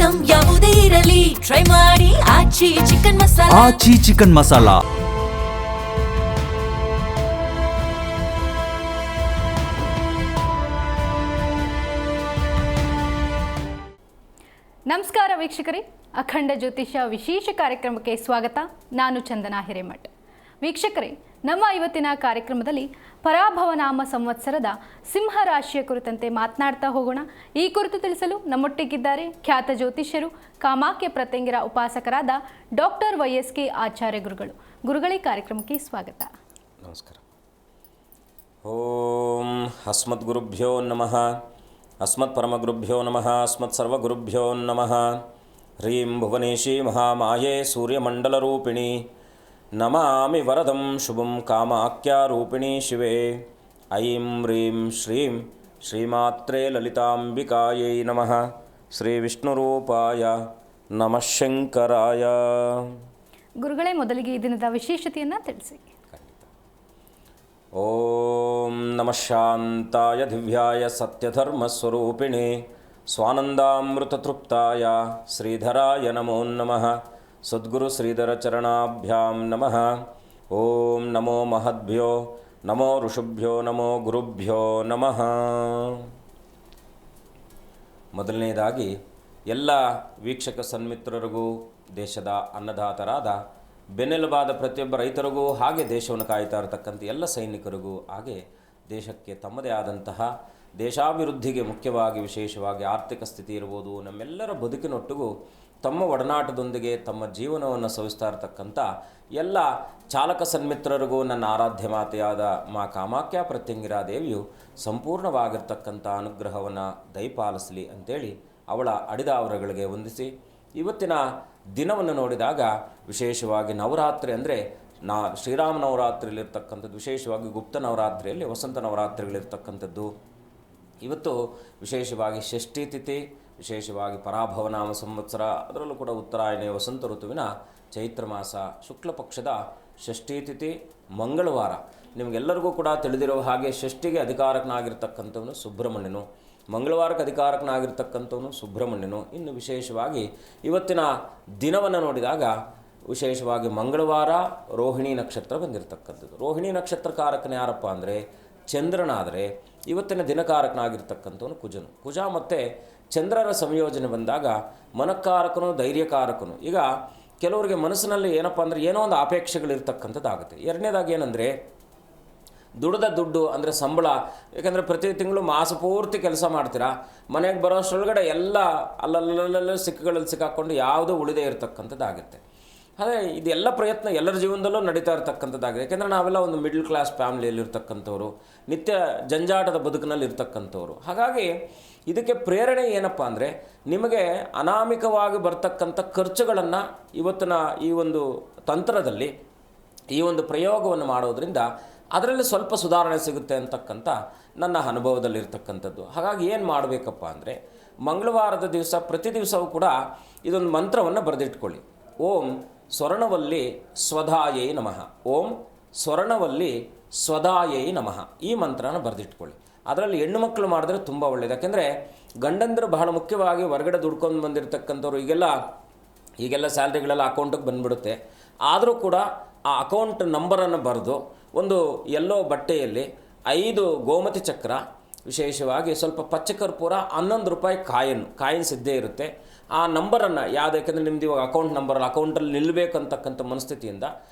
Item ಯಾವುದೇ ಇರಲಿ try ಮಾಡಿ ಆಚಿ ಚಿಕನ್ ಮಸಾಲಾ. ಆಚಿ ಚಿಕನ್ ಮಸಾಲಾ. ನಮಸ್ಕಾರ ವೀಕ್ಷಕರೇ, ಅಖಂಡ ಜ್ಯೋತಿಷ್ಯ ವಿಶೇಷ ಕಾರ್ಯಕ್ರಮಕ್ಕೆ ಸ್ವಾಗತ. ನಾನು ಚಂದನಾ ಹಿರೇಮಠ್. ವೀಕ್ಷಕರೇ, ನಮ್ಮ ಇವತ್ತಿನ ಕಾರ್ಯಕ್ರಮದಲ್ಲಿ ಪರಾಭವನಾಮ ಸಂವತ್ಸರದ ಸಿಂಹ ರಾಶಿಯ ಕುರಿತಂತೆ ಮಾತನಾಡ್ತಾ ಹೋಗೋಣ. ಈ ಕುರಿತು ತಿಳಿಸಲು ನಮ್ಮೊಟ್ಟಿಗಿದ್ದಾರೆ ಖ್ಯಾತ ಜ್ಯೋತಿಷ್ಯರು, ಕಾಮಾಖ್ಯ ಪ್ರತ್ಯಂಗಿರ ಉಪಾಸಕರಾದ ಡಾಕ್ಟರ್ YSK ಆಚಾರ್ಯ ಗುರುಗಳು. ಗುರುಗಳೇ, ಕಾರ್ಯಕ್ರಮಕ್ಕೆ ಸ್ವಾಗತ. ನಮಸ್ಕಾರ. ಓಂ ಅಸ್ಮದ್ ಗುರುಭ್ಯೋ ನಮಃ, ಅಸ್ಮತ್ ಪರಮಗುರುಭ್ಯೋ ನಮಃ, ಅಸ್ಮತ್ ಸರ್ವಗುರುಭ್ಯೋ ನಮಃ. ಹ್ರೀಂ ಭುವನೇಶಿ ಮಹಾಮಾಯೇ ಸೂರ್ಯಮಂಡಲರೂಪಿಣಿ ನಮಾಮಿ ವರದಂ ಶುಭಂ ಕಾಮಾಖ್ಯಾರೂಪಿಣಿ ಶಿವೆ. ಐಂ ಹ್ರೀಂ ಶ್ರೀಂ ಶ್ರೀಮಾತ್ರೇ ಲಲಿತಾಂಬಿಕಾಯೈ ನಮಃ. ಶ್ರೀ ವಿಷ್ಣುರೂಪಾಯ ನಮಃ ಶಂಕರಾಯ. ಗುರುಗಳೇ, ಮೊದಲಿಗೆ ಈ ದಿನದ ವಿಶೇಷತೆಯನ್ನು ತಿಳಿಸಿ. ಓಂ ನಮಃ ಶಾಂತಾಯ ದಿವ್ಯಾಯ ಸತ್ಯಧರ್ಮಸ್ವರೂಪಿಣೆ ಸ್ವಾನಂದಾಮೃತತೃಪ್ತಾಯ ಶ್ರೀಧರಾಯ ನಮೋ ನಮಃ. ಸದ್ಗುರು ಶ್ರೀಧರ ಚರಣಾಭ್ಯಾಂ ನಮಃ. ಓಂ ನಮೋ ಮಹದ್ಭ್ಯೋ ನಮೋ ಋಷುಭ್ಯೋ ನಮೋ ಗುರುಭ್ಯೋ ನಮಃ. ಮೊದಲನೇದಾಗಿ ಎಲ್ಲ ವೀಕ್ಷಕ ಸನ್ಮಿತ್ರರಿಗೂ, ದೇಶದ ಅನ್ನದಾತರಾದ ಬೆನ್ನೆಲುಬಾದ ಪ್ರತಿಯೊಬ್ಬ ರೈತರಿಗೂ, ಹಾಗೆ ದೇಶವನ್ನು ಕಾಯ್ತಾ ಇರತಕ್ಕಂಥ ಎಲ್ಲ ಸೈನಿಕರಿಗೂ, ಹಾಗೆ ದೇಶಕ್ಕೆ ತಮ್ಮದೇ ಆದಂತಹ ದೇಶಾಭಿವೃದ್ಧಿಗೆ ಮುಖ್ಯವಾಗಿ ವಿಶೇಷವಾಗಿ ಆರ್ಥಿಕ ಸ್ಥಿತಿ ಇರ್ಬೋದು, ನಮ್ಮೆಲ್ಲರ ಬದುಕಿನೊಟ್ಟಿಗೂ ತಮ್ಮ ಒಡನಾಟದೊಂದಿಗೆ ತಮ್ಮ ಜೀವನವನ್ನು ಸವಿಸ್ತಾ ಇರತಕ್ಕಂಥ ಎಲ್ಲ ಚಾಲಕ ಸನ್ಮಿತ್ರರಿಗೂ ನನ್ನ ಆರಾಧ್ಯ ಮಾತೆಯಾದ ಮಾ ಕಾಮಾಖ್ಯ ಪ್ರತ್ಯಂಗಿರ ದೇವಿಯು ಸಂಪೂರ್ಣವಾಗಿರ್ತಕ್ಕಂಥ ಅನುಗ್ರಹವನ್ನು ದಯಪಾಲಿಸಲಿ ಅಂತೇಳಿ ಅವಳ ಅಡಿದಾವರಗಳಿಗೆ ವಂದಿಸಿ, ಇವತ್ತಿನ ದಿನವನ್ನು ನೋಡಿದಾಗ ವಿಶೇಷವಾಗಿ ನವರಾತ್ರಿ ಅಂದರೆ ಶ್ರೀರಾಮ ನವರಾತ್ರಿಯಲ್ಲಿರ್ತಕ್ಕಂಥದ್ದು, ವಿಶೇಷವಾಗಿ ಗುಪ್ತ ನವರಾತ್ರಿಯಲ್ಲಿ ವಸಂತ ನವರಾತ್ರಿಗಳಿರ್ತಕ್ಕಂಥದ್ದು. ಇವತ್ತು ವಿಶೇಷವಾಗಿ ಷಷ್ಠಿ ತಿಥಿ, ವಿಶೇಷವಾಗಿ ಪರಾಭವನಾಮ ಸಂವತ್ಸರ, ಅದರಲ್ಲೂ ಕೂಡ ಉತ್ತರಾಯಣ ವಸಂತ ಋತುವಿನ ಚೈತ್ರ ಮಾಸ ಶುಕ್ಲ ಪಕ್ಷದ ಷಷ್ಠಿ ತಿಥಿ ಮಂಗಳವಾರ. ನಿಮಗೆಲ್ಲರಿಗೂ ಕೂಡ ತಿಳಿದಿರುವ ಹಾಗೆ ಷಷ್ಠಿಗೆ ಅಧಿಕಾರಕನಾಗಿರ್ತಕ್ಕಂಥವನು ಸುಬ್ರಹ್ಮಣ್ಯನು, ಮಂಗಳವಾರಕ್ಕೆ ಅಧಿಕಾರಕನಾಗಿರ್ತಕ್ಕಂಥವನು ಸುಬ್ರಹ್ಮಣ್ಯನು. ಇನ್ನು ವಿಶೇಷವಾಗಿ ಇವತ್ತಿನ ದಿನವನ್ನು ನೋಡಿದಾಗ ವಿಶೇಷವಾಗಿ ಮಂಗಳವಾರ ರೋಹಿಣಿ ನಕ್ಷತ್ರ ಬಂದಿರತಕ್ಕಂಥದ್ದು. ರೋಹಿಣಿ ನಕ್ಷತ್ರಕಾರಕನ ಯಾರಪ್ಪ ಅಂದರೆ ಚಂದ್ರನಾದರೆ, ಇವತ್ತಿನ ದಿನಕಾರಕನಾಗಿರ್ತಕ್ಕಂಥವನು ಕುಜನು. ಕುಜ ಮತ್ತು ಚಂದ್ರರ ಸಂಯೋಜನೆ ಬಂದಾಗ ಮನಃಕಾರಕನು, ಧೈರ್ಯಕಾರಕನು. ಈಗ ಕೆಲವರಿಗೆ ಮನಸ್ಸಿನಲ್ಲಿ ಏನಪ್ಪ ಅಂದರೆ ಏನೋ ಒಂದು ಅಪೇಕ್ಷೆಗಳಿರ್ತಕ್ಕಂಥದ್ದಾಗುತ್ತೆ. ಎರಡನೇದಾಗಿ ಏನಂದರೆ ದುಡ್ದ ದುಡ್ಡು ಅಂದರೆ ಸಂಬಳ. ಯಾಕಂದರೆ ಪ್ರತಿ ತಿಂಗಳು ಮಾಸ ಪೂರ್ತಿ ಕೆಲಸ ಮಾಡ್ತೀರಾ, ಮನೆಗೆ ಬರೋಷ್ಟರೊಳಗಡೆ ಎಲ್ಲ ಅಲ್ಲಲ್ಲಲ್ಲ ಸಿಕ್ಕುಗಳಲ್ಲಿ ಸಿಕ್ಕಾಕ್ಕೊಂಡು ಯಾವುದೂ ಉಳಿದೇ ಇರತಕ್ಕಂಥದ್ದಾಗುತ್ತೆ. ಅದೇ ಇದೆಲ್ಲ ಪ್ರಯತ್ನ ಎಲ್ಲರ ಜೀವನದಲ್ಲೂ ನಡೀತಾ ಇರ್ತಕ್ಕಂಥದ್ದಾಗಿದೆ. ಯಾಕೆಂದರೆ ನಾವೆಲ್ಲ ಒಂದು ಮಿಡ್ಲ್ ಕ್ಲಾಸ್ ಫ್ಯಾಮಿಲಿಯಲ್ಲಿರ್ತಕ್ಕಂಥವ್ರು, ನಿತ್ಯ ಜಂಜಾಟದ ಬದುಕಿನಲ್ಲಿ ಇರ್ತಕ್ಕಂಥವ್ರು. ಹಾಗಾಗಿ ಇದಕ್ಕೆ ಪ್ರೇರಣೆ ಏನಪ್ಪ ಅಂದರೆ ನಿಮಗೆ ಅನಾಮಿಕವಾಗಿ ಬರ್ತಕ್ಕಂಥ ಖರ್ಚುಗಳನ್ನು ಇವತ್ತಿನ ಈ ಒಂದು ತಂತ್ರದಲ್ಲಿ ಈ ಒಂದು ಪ್ರಯೋಗವನ್ನು ಮಾಡೋದರಿಂದ ಅದರಲ್ಲಿ ಸ್ವಲ್ಪ ಸುಧಾರಣೆ ಸಿಗುತ್ತೆ ಅಂತಕ್ಕಂಥ ನನ್ನ ಅನುಭವದಲ್ಲಿರ್ತಕ್ಕಂಥದ್ದು. ಹಾಗಾಗಿ ಏನು ಮಾಡಬೇಕಪ್ಪ ಅಂದರೆ ಮಂಗಳವಾರದ ದಿವಸ ಪ್ರತಿ ದಿವಸವೂ ಕೂಡ ಇದೊಂದು ಮಂತ್ರವನ್ನು ಬರೆದಿಟ್ಕೊಳ್ಳಿ. ಓಂ ಸ್ವರ್ಣವಲ್ಲಿ ಸ್ವಧಾಯೈ ನಮಃ, ಓಂ ಸ್ವರ್ಣವಲ್ಲಿ ಸ್ವಧಾಯೈ ನಮಃ. ಈ ಮಂತ್ರನ ಬರೆದಿಟ್ಕೊಳ್ಳಿ. ಅದರಲ್ಲಿ ಹೆಣ್ಣು ಮಕ್ಕಳು ಮಾಡಿದ್ರೆ ತುಂಬ ಒಳ್ಳೆಯದು. ಯಾಕೆಂದರೆ ಗಂಡಂದರು ಬಹಳ ಮುಖ್ಯವಾಗಿ ಹೊರಗಡೆ ದುಡ್ಕೊಂಡು ಬಂದಿರತಕ್ಕಂಥವ್ರು ಈಗೆಲ್ಲ ಸ್ಯಾಲ್ರಿಗಳೆಲ್ಲ ಅಕೌಂಟಿಗೆ ಬಂದುಬಿಡುತ್ತೆ. ಆದರೂ ಕೂಡ ಆ ಅಕೌಂಟ್ ನಂಬರನ್ನು ಬರೆದು ಒಂದು ಎಲ್ಲೋ ಬಟ್ಟೆಯಲ್ಲಿ 5 ಗೋಮತಿ ಚಕ್ರ, ವಿಶೇಷವಾಗಿ ಸ್ವಲ್ಪ ಪಚ್ಚಕರ್ಪೂರ, 11 ರೂಪಾಯಿ ಕಾಯಿನ್ಸ್ ಇದ್ದೇ ಇರುತ್ತೆ. ಆ ನಂಬರನ್ನು ಯಾವುದು, ಯಾಕೆಂದರೆ ನಿಮ್ದು ಇವಾಗ ಅಕೌಂಟ್ ನಂಬರ್ ಅಕೌಂಟಲ್ಲಿ ನಿಲ್ಲಬೇಕಂತಕ್ಕಂಥ ಮನಸ್ಥಿತಿಯಿಂದ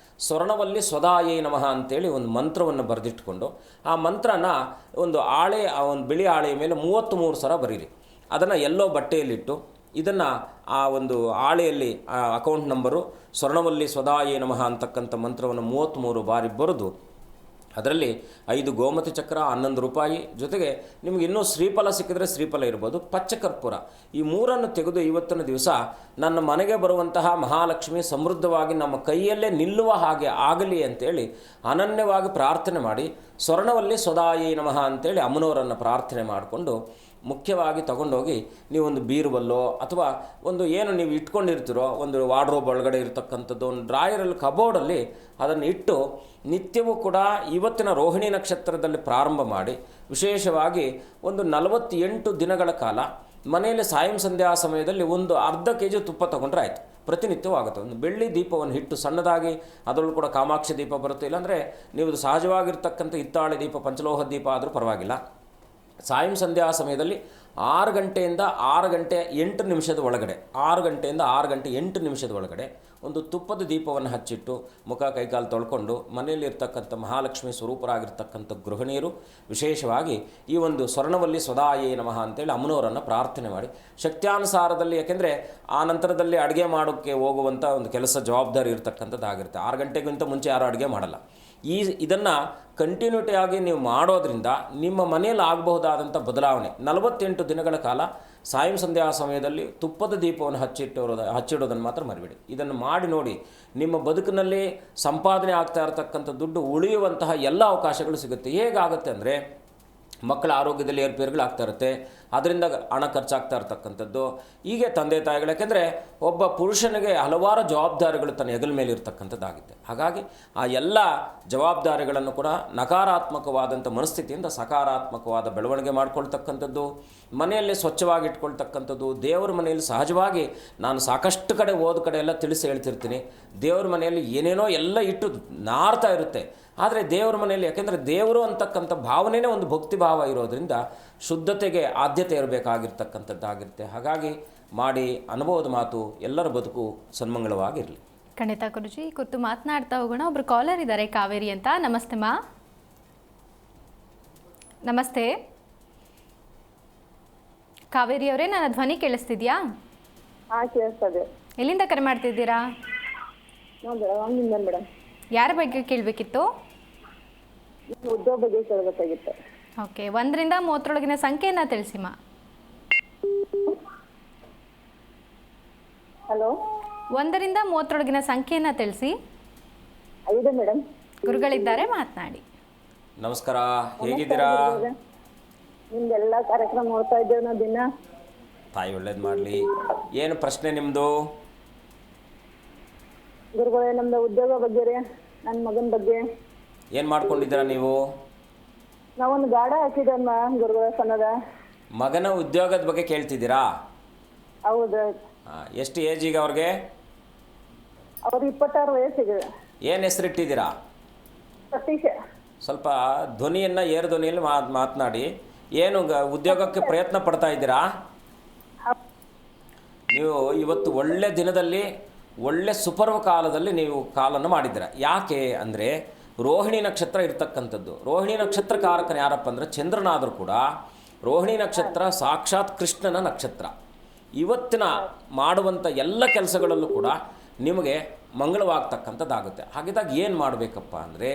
ಸ್ವರ್ಣವಲ್ಲಿ ಸ್ವಧಾಯೈ ನಮಃ ಅಂತೇಳಿ ಒಂದು ಮಂತ್ರವನ್ನು ಬರೆದಿಟ್ಕೊಂಡು ಆ ಮಂತ್ರನ ಒಂದು ಬಿಳಿ ಹಾಳೆಯ ಮೇಲೆ 33 ಸಲ ಬರೀರಿ. ಅದನ್ನು ಎಲ್ಲೋ ಬಟ್ಟೆಯಲ್ಲಿಟ್ಟು ಇದನ್ನು ಆ ಒಂದು ಹಾಳೆಯಲ್ಲಿ ಆ ಅಕೌಂಟ್ ನಂಬರು ಸ್ವರ್ಣವಲ್ಲಿ ಸ್ವಧಾಯೈ ನಮಃ ಅಂತಕ್ಕಂಥ ಮಂತ್ರವನ್ನು 33 ಬಾರಿ ಬರೆದು ಅದರಲ್ಲಿ 5 ಗೋಮತಿ ಚಕ್ರ, 11 ರೂಪಾಯಿ, ಜೊತೆಗೆ ನಿಮಗೆ ಇನ್ನೂ ಶ್ರೀಫಲ ಸಿಕ್ಕಿದ್ರೆ ಶ್ರೀಫಲ ಇರ್ಬೋದು, ಪಚ್ಚಕರ್ಪೂರ, ಈ 3 ತೆಗೆದು ಇವತ್ತಿನ ದಿವಸ ನನ್ನ ಮನೆಗೆ ಬರುವಂತಹ ಮಹಾಲಕ್ಷ್ಮಿ ಸಮೃದ್ಧವಾಗಿ ನಮ್ಮ ಕೈಯಲ್ಲೇ ನಿಲ್ಲುವ ಹಾಗೆ ಆಗಲಿ ಅಂತೇಳಿ ಅನನ್ಯವಾಗಿ ಪ್ರಾರ್ಥನೆ ಮಾಡಿ ಸ್ವರ್ಣವಲ್ಲಿ ಸ್ವಧಾಯೈ ನಮಃ ಅಂತೇಳಿ ಅಮ್ಮನವರನ್ನು ಪ್ರಾರ್ಥನೆ ಮಾಡಿಕೊಂಡು ಮುಖ್ಯವಾಗಿ ತಗೊಂಡೋಗಿ ನೀವೊಂದು ಬೀರುವಲ್ಲೋ ಅಥವಾ ಒಂದು ಏನು ನೀವು ಇಟ್ಕೊಂಡಿರ್ತೀರೋ ಒಂದು ವಾರ್ಡ್ರೋಬ್ ಒಳಗಡೆ ಇರತಕ್ಕಂಥದ್ದು ಒಂದು ಡ್ರಾಯರಲ್ಲಿ ಕಬೋರ್ಡಲ್ಲಿ ಅದನ್ನು ಇಟ್ಟು ನಿತ್ಯವೂ ಕೂಡ ಇವತ್ತಿನ ರೋಹಿಣಿ ನಕ್ಷತ್ರದಲ್ಲಿ ಪ್ರಾರಂಭ ಮಾಡಿ ವಿಶೇಷವಾಗಿ ಒಂದು 48 ದಿನಗಳ ಕಾಲ ಮನೆಯಲ್ಲಿ ಸಾಯಂ ಸಂಧ್ಯಾ ಸಮಯದಲ್ಲಿ ಒಂದು ಅರ್ಧ ಕೆ ಜಿ ತುಪ್ಪ ತೊಗೊಂಡ್ರೆ ಆಯಿತು. ಪ್ರತಿನಿತ್ಯವೂ ಆಗುತ್ತೆ. ಒಂದು ಬೆಳ್ಳಿ ದೀಪವನ್ನು ಇಟ್ಟು ಸಣ್ಣದಾಗಿ, ಅದರಲ್ಲೂ ಕೂಡ ಕಾಮಾಕ್ಷಿ ದೀಪ ಬರುತ್ತೆ, ಇಲ್ಲಾಂದರೆ ನೀವು ಸಹಜವಾಗಿರ್ತಕ್ಕಂಥ ಹಿತ್ತಾಳೆ ದೀಪ, ಪಂಚಲೋಹ ದೀಪ ಆದರೂ ಪರವಾಗಿಲ್ಲ. ಸಾಯಂ ಸಂಧ್ಯಾ ಸಮಯದಲ್ಲಿ 6 ಗಂಟೆಯಿಂದ 6 ಗಂಟೆ 8 ನಿಮಿಷದ ಒಳಗಡೆ, 6 ಗಂಟೆಯಿಂದ 6 ಗಂಟೆ 8 ನಿಮಿಷದ ಒಳಗಡೆ ಒಂದು ತುಪ್ಪದ ದೀಪವನ್ನು ಹಚ್ಚಿಟ್ಟು ಮುಖ ಕೈಕಾಲು ತೊಳ್ಕೊಂಡು ಮನೆಯಲ್ಲಿರ್ತಕ್ಕಂಥ ಮಹಾಲಕ್ಷ್ಮಿ ಸ್ವರೂಪರಾಗಿರ್ತಕ್ಕಂಥ ಗೃಹಿಣಿಯರು ವಿಶೇಷವಾಗಿ ಈ ಒಂದು ಸ್ವರ್ಣವಲ್ಲಿ ಸ್ವದಾಯೇ ನಮಃ ಅಂತೇಳಿ ಅಮ್ಮನವರನ್ನು ಪ್ರಾರ್ಥನೆ ಮಾಡಿ ಶಕ್ತ್ಯಾನುಸಾರದಲ್ಲಿ, ಯಾಕೆಂದರೆ ಆ ನಂತರದಲ್ಲಿ ಅಡುಗೆ ಮಾಡೋಕ್ಕೆ ಹೋಗುವಂಥ ಒಂದು ಕೆಲಸ ಜವಾಬ್ದಾರಿ ಇರತಕ್ಕಂಥದ್ದಾಗಿರುತ್ತೆ. 6 ಗಂಟೆಗಿಂತ ಮುಂಚೆ ಯಾರು ಅಡುಗೆ ಮಾಡಲ್ಲ. ಇದನ್ನು ಕಂಟಿನ್ಯೂಟಿಯಾಗಿ ನೀವು ಮಾಡೋದ್ರಿಂದ ನಿಮ್ಮ ಮನೆಯಲ್ಲಿ ಆಗಬಹುದಾದಂಥ ಬದಲಾವಣೆ 48 ದಿನಗಳ ಕಾಲ ಸಾಯಂ ಸಂಧ್ಯಾ ಸಮಯದಲ್ಲಿ ತುಪ್ಪದ ದೀಪವನ್ನು ಹಚ್ಚಿಡೋದನ್ನು ಮಾತ್ರ ಮರಿಬೇಡಿ. ಇದನ್ನು ಮಾಡಿ ನೋಡಿ, ನಿಮ್ಮ ಬದುಕಿನಲ್ಲಿ ಸಂಪಾದನೆ ಆಗ್ತಾ ಇರತಕ್ಕಂಥ ದುಡ್ಡು ಉಳಿಯುವಂತಹ ಎಲ್ಲ ಅವಕಾಶಗಳು ಸಿಗುತ್ತೆ. ಹೇಗಾಗುತ್ತೆ ಅಂದರೆ, ಮಕ್ಕಳ ಆರೋಗ್ಯದಲ್ಲಿ ಏರುಪೇರುಗಳಾಗ್ತಾ ಇರುತ್ತೆ, ಅದರಿಂದ ಹಣ ಖರ್ಚಾಗ್ತಾ ಇರ್ತಕ್ಕಂಥದ್ದು. ಹೀಗೆ ತಂದೆ ತಾಯಿಗಳು, ಯಾಕೆಂದರೆ ಒಬ್ಬ ಪುರುಷನಿಗೆ ಹಲವಾರು ಜವಾಬ್ದಾರಿಗಳು ತನ್ನ ಹೆಗಲ ಮೇಲೆ ಇರ್ತಕ್ಕಂಥದ್ದಾಗುತ್ತೆ. ಹಾಗಾಗಿ ಆ ಎಲ್ಲ ಜವಾಬ್ದಾರಿಗಳನ್ನು ಕೂಡ ನಕಾರಾತ್ಮಕವಾದಂಥ ಮನಸ್ಥಿತಿಯಿಂದ ಸಕಾರಾತ್ಮಕವಾದ ಬೆಳವಣಿಗೆ ಮಾಡ್ಕೊಳ್ತಕ್ಕಂಥದ್ದು, ಮನೆಯಲ್ಲಿ ಸ್ವಚ್ಛವಾಗಿ ಇಟ್ಕೊಳ್ತಕ್ಕಂಥದ್ದು. ದೇವರ ಮನೆಯಲ್ಲಿ ಸಹಜವಾಗಿ ನಾನು ಸಾಕಷ್ಟು ಕಡೆ ಹೋದ ಕಡೆ ಎಲ್ಲ ತಿಳಿಸಿ ಹೇಳ್ತಿರ್ತೀನಿ, ದೇವರ ಮನೆಯಲ್ಲಿ ಏನೇನೋ ಎಲ್ಲ ಇಟ್ಟು ನಾರ್ತಾ ಇರುತ್ತೆ. ಆದರೆ ದೇವರ ಮನೆಯಲ್ಲಿ, ಯಾಕೆಂದರೆ ದೇವರು ಅಂತಕ್ಕಂಥ ಭಾವನೆಯೇ ಒಂದು ಭಕ್ತಿ ಭಾವ ಇರೋದರಿಂದ ಶುದ್ಧತೆಗೆ ಆದ್ಯತೆ ಇರಬೇಕಾಗಿರ್ತಕ್ಕಂಥದ್ದಾಗಿರುತ್ತೆ. ಹಾಗಾಗಿ ಮಾಡಿ, ಅನುಭವದ ಮಾತು, ಎಲ್ಲರ ಬದುಕು ಸನ್ಮಂಗಳವಾಗಿರಲಿ. ಖಂಡಿತ ಗುರುಜಿ, ಕೂತು ಮಾತನಾಡ್ತಾ ಹೋಗೋಣ. ಒಬ್ರು ಕಾಲರ್ ಇದ್ದಾರೆ, ಕಾವೇರಿ ಅಂತ. ನಮಸ್ತೆ ಮಾ. ನಮಸ್ತೆ ಕಾವೇರಿ ಅವರೇ, ನನ್ನ ಧ್ವನಿ ಕೇಳಿಸ್ತಿದ್ಯಾ? ಕೇಳಿಸ್ತದೆ. ಎಲ್ಲಿಂದ ಕರೆ ಮಾಡ್ತಿದ್ದೀರಾ? ಮೇಡಮ್, ಯಾರ ಬಗ್ಗೆ ಕೇಳಬೇಕಿತ್ತು? ಉದ್ಯೋಗ ಬಗ್ಗೆ ಕೇಳಬೇಕಾಗಿತ್ತು. ಓಕೆ, 1ರಿಂದ 30ರೊಳಗಿನ ಸಂಖ್ಯೆಯನ್ನು ತಿಳಿಸಿಮ್ಮ. ಹಲೋ, 1ರಿಂದ 30ರೊಳಗಿನ ಸಂಖ್ಯೆಯನ್ನು ತಿಳಿಸಿ. 5 ಮೇಡಮ್. ಗುರುಗಳಿದ್ದಾರೆ, ಮಾತನಾಡಿ. ನಮಸ್ಕಾರ, ಹೇಗಿದ್ದೀರಾ? ನಿಮ್ದೆಲ್ಲ ಕಾರ್ಯಕ್ರಮ ನೋಡ್ತಾ ಇದ್ದೇವೆ ನಾವು ದಿನ. ತಾಯಿ ಒಳ್ಳೇದು ಮಾಡಲಿ. ಏನು ಪ್ರಶ್ನೆ ನಿಮ್ಮದು? ಗುರುಗಳೇ, ನಮ್ದು ಉದ್ಯೋಗ ಬಗ್ಗೆ ರೀ, ನನ್ನ ಮಗನ ಬಗ್ಗೆ. ಏನು ಮಾಡ್ಕೊಂಡಿದ್ದೀರಾ ನೀವು? ನಾವೊಂದು ಗಾಡ ಹಾಕಿದ್ದಮ್ಮ ಗುರುಗಳ ಸಣ್ಣದ. ಮಗನ ಉದ್ಯೋಗದ ಬಗ್ಗೆ ಕೇಳ್ತಿದ್ದೀರಾ? ಹೌದು. ಎಷ್ಟು ಏಜ್ ಈಗ ಅವ್ರಿಗೆ? ಅವ್ರು 26 ವಯಸ್ಸಿಗೆ. ಏನು ಹೆಸರಿಟ್ಟಿದ್ದೀರಾ? ಸತೀಶ್. ಸ್ವಲ್ಪ ಧ್ವನಿಯನ್ನು ಏರು ಧ್ವನಿಯಲ್ಲಿ ಮಾತನಾಡಿ. ಏನು ಉದ್ಯೋಗಕ್ಕೆ ಪ್ರಯತ್ನ ಪಡ್ತಾ ಇದ್ದೀರಾ? ನೀವು ಇವತ್ತು ಒಳ್ಳೆ ದಿನದಲ್ಲಿ, ಒಳ್ಳೆ ಸುಪರ್ವ ಕಾಲದಲ್ಲಿ ನೀವು ಕಾಲನ್ನು ಮಾಡಿದ್ದೀರ. ಯಾಕೆ ಅಂದರೆ ರೋಹಿಣಿ ನಕ್ಷತ್ರ ಇರ್ತಕ್ಕಂಥದ್ದು. ರೋಹಿಣಿ ನಕ್ಷತ್ರ ಕಾರಕನ ಯಾರಪ್ಪ ಅಂದರೆ ಚಂದ್ರನಾದರೂ ಕೂಡ ರೋಹಿಣಿ ನಕ್ಷತ್ರ ಸಾಕ್ಷಾತ್ ಕೃಷ್ಣನ ನಕ್ಷತ್ರ. ಇವತ್ತಿನ ಮಾಡುವಂಥ ಎಲ್ಲ ಕೆಲಸಗಳಲ್ಲೂ ಕೂಡ ನಿಮಗೆ ಮಂಗಳವಾಗ್ತಕ್ಕಂಥದ್ದಾಗುತ್ತೆ. ಹಾಗಿದ್ದಾಗ ಏನು ಮಾಡಬೇಕಪ್ಪ ಅಂದರೆ,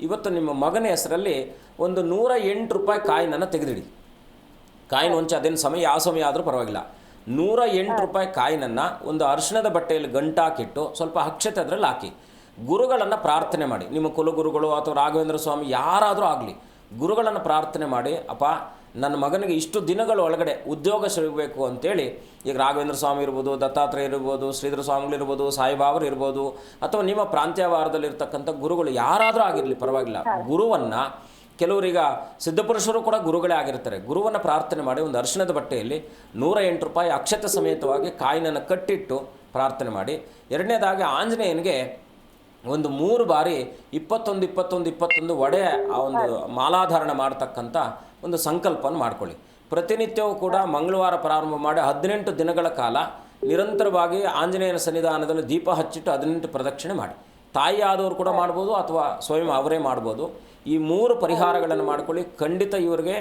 ಇವತ್ತು ನಿಮ್ಮ ಮಗನ ಹೆಸರಲ್ಲಿ ಒಂದು 108 ರೂಪಾಯಿ ಕಾಯಿನನ್ನು ತೆಗೆದಿಡಿ. ಕಾಯಿನ ಹೊಂಚಿ, ಅದೇನು ಸಮಯ, ಯಾವ ಸಮಯ ಆದರೂ ಪರವಾಗಿಲ್ಲ. 108 ರೂಪಾಯಿ ಕಾಯಿನನ್ನು ಒಂದು ಅರಿಶಿಣದ ಬಟ್ಟೆಯಲ್ಲಿ ಗಂಟಾಕಿಟ್ಟು ಸ್ವಲ್ಪ ಅಕ್ಷತೆ ಅದರಲ್ಲಿ ಹಾಕಿ ಗುರುಗಳನ್ನು ಪ್ರಾರ್ಥನೆ ಮಾಡಿ. ನಿಮ್ಮ ಕುಲಗುರುಗಳು ಅಥವಾ ರಾಘವೇಂದ್ರ ಸ್ವಾಮಿ ಯಾರಾದರೂ ಆಗಲಿ, ಗುರುಗಳನ್ನು ಪ್ರಾರ್ಥನೆ ಮಾಡಿ, ಅಪ್ಪ ನನ್ನ ಮಗನಿಗೆ ಇಷ್ಟು ದಿನಗಳ ಒಳಗಡೆ ಉದ್ಯೋಗ ಸಿಗಬೇಕು ಅಂತೇಳಿ. ಈಗ ರಾಘವೇಂದ್ರ ಸ್ವಾಮಿ ಇರ್ಬೋದು, ದತ್ತಾತ್ರೇಯ ಇರ್ಬೋದು, ಶ್ರೀಧರ ಸ್ವಾಮಿಗಳಿರ್ಬೋದು, ಸಾಯಿಬಾಬರು ಇರ್ಬೋದು, ಅಥವಾ ನಿಮ್ಮ ಪ್ರಾಂತ್ಯವಾರದಲ್ಲಿರ್ತಕ್ಕಂಥ ಗುರುಗಳು ಯಾರಾದರೂ ಆಗಿರಲಿ ಪರವಾಗಿಲ್ಲ. ಗುರುವನ್ನು, ಕೆಲವರೀಗ ಸಿದ್ಧಪುರುಷರು ಕೂಡ ಗುರುಗಳೇ ಆಗಿರ್ತಾರೆ. ಗುರುವನ್ನು ಪ್ರಾರ್ಥನೆ ಮಾಡಿ ಒಂದು ಅರಿಶಿಣದ ಬಟ್ಟೆಯಲ್ಲಿ 108 ರೂಪಾಯಿ ಅಕ್ಷತೆ ಸಮೇತವಾಗಿ ಕಾಯಿನನ್ನು ಕಟ್ಟಿಟ್ಟು ಪ್ರಾರ್ಥನೆ ಮಾಡಿ. ಎರಡನೇದಾಗಿ ಆಂಜನೇಯನಿಗೆ ಒಂದು 3 ಬಾರಿ 21 21 21 ಒಡೆ ಆ ಒಂದು ಮಾಲಾಧಾರಣ ಮಾಡ್ತಕ್ಕಂಥ ಒಂದು ಸಂಕಲ್ಪವನ್ನು ಮಾಡ್ಕೊಳ್ಳಿ. ಪ್ರತಿನಿತ್ಯವೂ ಕೂಡ ಮಂಗಳವಾರ ಪ್ರಾರಂಭ ಮಾಡಿ 18 ದಿನಗಳ ಕಾಲ ನಿರಂತರವಾಗಿ ಆಂಜನೇಯನ ಸನ್ನಿಧಾನದಲ್ಲಿ ದೀಪ ಹಚ್ಚಿಟ್ಟು 18 ಪ್ರದಕ್ಷಿಣೆ ಮಾಡಿ. ತಾಯಿ ಆದವರು ಕೂಡ ಮಾಡ್ಬೋದು ಅಥವಾ ಸ್ವಯಂ ಅವರೇ ಮಾಡ್ಬೋದು. ಈ 3 ಪರಿಹಾರಗಳನ್ನು ಮಾಡ್ಕೊಳ್ಳಿ. ಖಂಡಿತ ಇವರಿಗೆ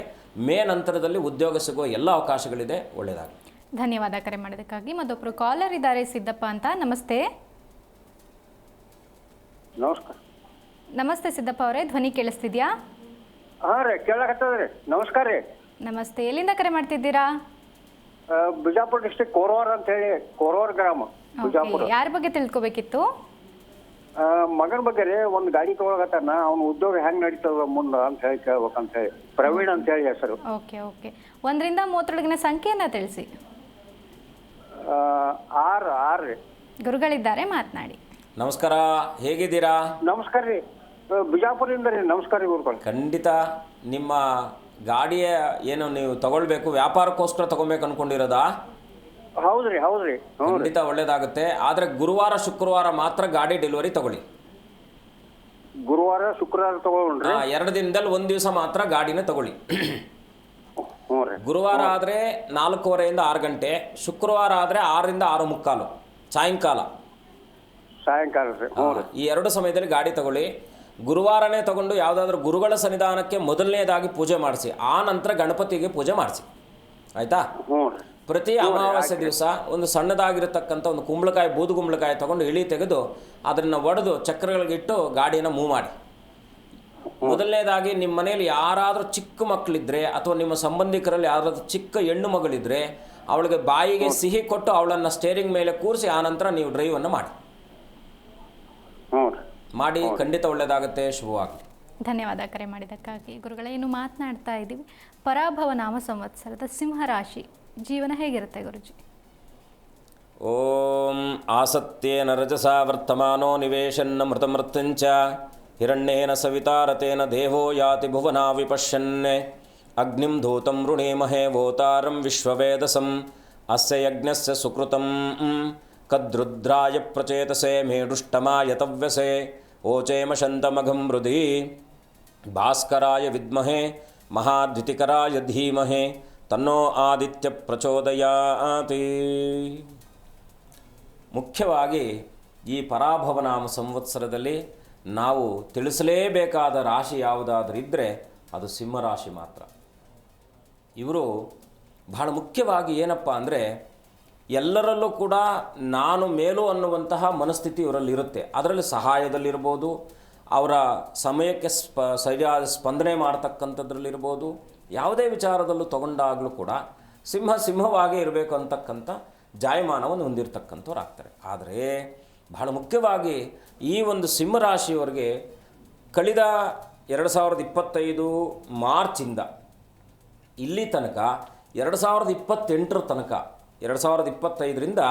ಮೇ ನಂತರದಲ್ಲಿ ಉದ್ಯೋಗ ಸಿಗುವ ಎಲ್ಲ ಅವಕಾಶಗಳಿದೆ. ಒಳ್ಳೆಯದಾಗಲಿ. ಧನ್ಯವಾದ ಕರೆ ಮಾಡೋದಕ್ಕಾಗಿ. ಮತ್ತೊಬ್ಬರು ಕಾಲರ್ ಇದ್ದಾರೆ, ಸಿದ್ದಪ್ಪ ಅಂತ. ನಮಸ್ತೆ. ನಮಸ್ಕಾರ. ನಮಸ್ತೆ ಸಿದ್ದಪ್ಪ ಅವರೇ, ಧ್ವನಿ ಕೇಳಿಸ್ತಿದ್ಯಾ? ಹಾಂ ರೀ, ಕೇಳಕತ್ತದ್ರಿ. ನಮಸ್ಕಾರ ರೀ. ನಮಸ್ತೆ, ಎಲ್ಲಿಂದ ಕರೆ ಮಾಡ್ತಿದ್ದೀರಾ? ಬಿಜಾಪುರ ಡಿಸ್ಟ್ರಿಕ್ಟ್ ಕೋರವಾರ ಅಂತ ಹೇಳಿ, ಕೋರವಾರ ಗ್ರಾಮ, ಬಿಜಾಪುರ. ಯಾರ ಬಗ್ಗೆ ತಿಳ್ಕೊಬೇಕಿತ್ತು? ಮಗನ ಬಗ್ಗೆ ರೀ. ಒಂದು ಗಾಡಿ ತಗೊಳಕತ್ತಾನ, ಅವ್ನ ಉದ್ಯೋಗ ಹೆಂಗ್ ನಡೀತದ ಮುಂದೆ ಅಂತ ಹೇಳಿ ಕೇಳ್ಬೇಕಂತ ಹೇಳಿ. ಪ್ರವೀಣ್ ಅಂತ ಹೇಳಿ ಹೆಸರು. ಓಕೆ ಓಕೆ, 1ರಿಂದ 30ರೊಳಗಿನ ಸಂಖ್ಯೆಯನ್ನು ತಿಳಿಸಿ. 6 ರೀ. ಗುರುಗಳಿದ್ದಾರೆ, ಮಾತನಾಡಿ. ನಮಸ್ಕಾರ, ಹೇಗಿದ್ದೀರಾ? ನಮಸ್ಕಾರ ರೀ. ಬಿಜಾಪುರದಿಂದ ರೀ. ನಮಸ್ಕಾರ ರೀ ಗುರುಗಳು. ಖಂಡಿತ ನಿಮ್ಮ ಗಾಡಿಯ ಏನು ನೀವು ತಗೊಳ್ಬೇಕು, ವ್ಯಾಪಾರಕ್ಕೋಸ್ಕರ ತಗೊಬೇಕು ಅನ್ಕೊಂಡಿರೋದಾ? ಹೌದ್ರಿ ಹೌದ್ರಿ ಹ್ಞೂ ರೀ. ಖಂಡಿತ ಒಳ್ಳೇದಾಗುತ್ತೆ. ಆದರೆ ಗುರುವಾರ ಶುಕ್ರವಾರ ಮಾತ್ರ ಗಾಡಿ ಡೆಲಿವರಿ ತಗೊಳ್ಳಿ. ಗುರುವಾರ ಶುಕ್ರವಾರ ತಗೊಳ್ರಿ. 2 ದಿನದಲ್ಲಿ 1 ದಿವಸ ಮಾತ್ರ ಗಾಡಿನ ತಗೊಳ್ಳಿ. ಹ್ಞೂ ರೀ. ಗುರುವಾರ ಆದರೆ 4:15 6 ಗಂಟೆ, ಶುಕ್ರವಾರ ಆದರೆ 6ರಿಂದ 6:45 ಸಾಯಂಕಾಲ. ಸಾಯಂಕಾಲ ರೀ. ಹ್ಞೂ ರೀ. ಈ 2 ಸಮಯದಲ್ಲಿ ಗಾಡಿ ತಗೊಳ್ಳಿ. ಗುರುವಾರನೇ ತಗೊಂಡು ಯಾವುದಾದ್ರೂ ಗುರುಗಳ ಸನ್ನಿಧಾನಕ್ಕೆ ಮೊದಲನೇದಾಗಿ ಪೂಜೆ ಮಾಡಿಸಿ, ಆ ನಂತರ ಗಣಪತಿಗೆ ಪೂಜೆ ಮಾಡಿಸಿ, ಆಯಿತಾ? ಹ್ಞೂ ರೀ. ಪ್ರತಿ ಅಮಾವಾಸ್ಯೆ ದಿವಸ ಒಂದು ಸಣ್ಣದಾಗಿರತಕ್ಕಂಥ ಒಂದು ಕುಂಬಳಕಾಯಿ, ಬೂದು ಕುಂಬಳಕಾಯಿ ತಗೊಂಡು ಇಳಿ ತೆಗೆದು ಅದನ್ನು ಒಡೆದು ಚಕ್ರಗಳಿಗಿಟ್ಟು ಗಾಡಿಯನ್ನು ಮೂವ್ ಮಾಡಿ. ಮೊದಲನೇದಾಗಿ ನಿಮ್ಮ ಮನೆಯಲ್ಲಿ ಯಾರಾದರೂ ಚಿಕ್ಕ ಮಕ್ಕಳಿದ್ರೆ ಅಥವಾ ನಿಮ್ಮ ಸಂಬಂಧಿಕರಲ್ಲಿ ಯಾರಾದರೂ ಚಿಕ್ಕ ಹೆಣ್ಣು ಮಗಳಿದ್ರೆ ಅವಳಿಗೆ ಬಾಯಿಗೆ ಸಿಹಿ ಕೊಟ್ಟು ಅವಳನ್ನು ಸ್ಟೇರಿಂಗ್ ಮೇಲೆ ಕೂರಿಸಿ ಆನಂತರ ನೀವು ಡ್ರೈವನ್ನು ಮಾಡಿ. ಹ್ಞೂ ರೀ. ಮಾಡಿ, ಖಂಡಿತ ಒಳ್ಳೆಯದಾಗುತ್ತೆ. ಶುಭವಾಗಲಿ. ಧನ್ಯವಾದ ಕರೆ ಮಾಡಿದ್ದಕ್ಕಾಗಿ. ಗುರುಗಳೇ, ಇನ್ನು ಮಾತನಾಡ್ತಾ ಇದ್ದೀವಿ ಪರಾಭವ ನಾಮ ಸಂವತ್ಸರದ ಸಿಂಹರಾಶಿ ಜೀವನ ಹೇಗಿರುತ್ತೆ ಗುರುಜಿ? ಓಂ ಆಸತ್ಯೇನ ರಜಸಾ ವರ್ತಮಾನೋ ನಿವೇಶನ್ನ ಮೃತಮೃತ್ಯುಂಚ ಹಿರಣ್ಯೇನ ಸವಿತಾರತೇನ ದೇವೋ ಯಾತಿ ಭುವನಾ ವಿಪಶ್ಯನ್ ಅಗ್ನಿಂ ಧೂತಂ ಋಣೇಮಹೇ ವೋತಾರಂ ವಿಶ್ವವೇದಸಂ ಅಸ್ಯ ಯಜ್ಞಸ್ಯ ಸುಕೃತಂ ಕದ್ರುದ್ರಾಯ ಪ್ರಚೇತಸೆ ಮೇಡುಷ್ಟಮಾಯ ತವ್ಯಸೆ ಓಚೇಮ ಶಂತಮಘಂ ಮೃಧಿ ಭಾಸ್ಕರಾಯ ವಿದ್ಮಹೆ ಮಹಾದ್ಯುತಿಕರಾಯ ಧೀಮಹೆ ತನ್ನೋ ಆದಿತ್ಯ ಪ್ರಚೋದಯಾತಿ. ಮುಖ್ಯವಾಗಿ ಈ ಪರಾಭವನಾಮ ಸಂವತ್ಸರದಲ್ಲಿ ನಾವು ತಿಳಿಸಲೇಬೇಕಾದ ರಾಶಿ ಯಾವುದಾದ್ರೂ ಇದ್ದರೆ ಅದು ಸಿಂಹರಾಶಿ ಮಾತ್ರ. ಇವರು ಬಹಳ ಮುಖ್ಯವಾಗಿ ಏನಪ್ಪ ಅಂದರೆ, ಎಲ್ಲರಲ್ಲೂ ಕೂಡ ನಾನು ಮೇಲು ಅನ್ನುವಂತಹ ಮನಸ್ಥಿತಿ ಇವರಲ್ಲಿರುತ್ತೆ. ಅದರಲ್ಲಿ ಸಹಾಯದಲ್ಲಿರ್ಬೋದು, ಅವರ ಸಮಯಕ್ಕೆ ಸರಿಯಾದ ಸ್ಪಂದನೆ ಮಾಡ್ತಕ್ಕಂಥದ್ರಲ್ಲಿರ್ಬೋದು, ಯಾವುದೇ ವಿಚಾರದಲ್ಲೂ ತಗೊಂಡಾಗಲೂ ಕೂಡ ಸಿಂಹವಾಗೇ ಇರಬೇಕು ಅಂತಕ್ಕಂಥ ಜಾಯಮಾನವನ್ನು ಹೊಂದಿರತಕ್ಕಂಥವ್ರು ಆಗ್ತಾರೆ. ಆದರೆ ಬಹಳ ಮುಖ್ಯವಾಗಿ ಈ ಒಂದು ಸಿಂಹರಾಶಿಯವರಿಗೆ ಕಳೆದ 2025 ಮಾರ್ಚಿಂದ ಇಲ್ಲಿ ತನಕ 2028 ತನಕ 2025ರಿಂದ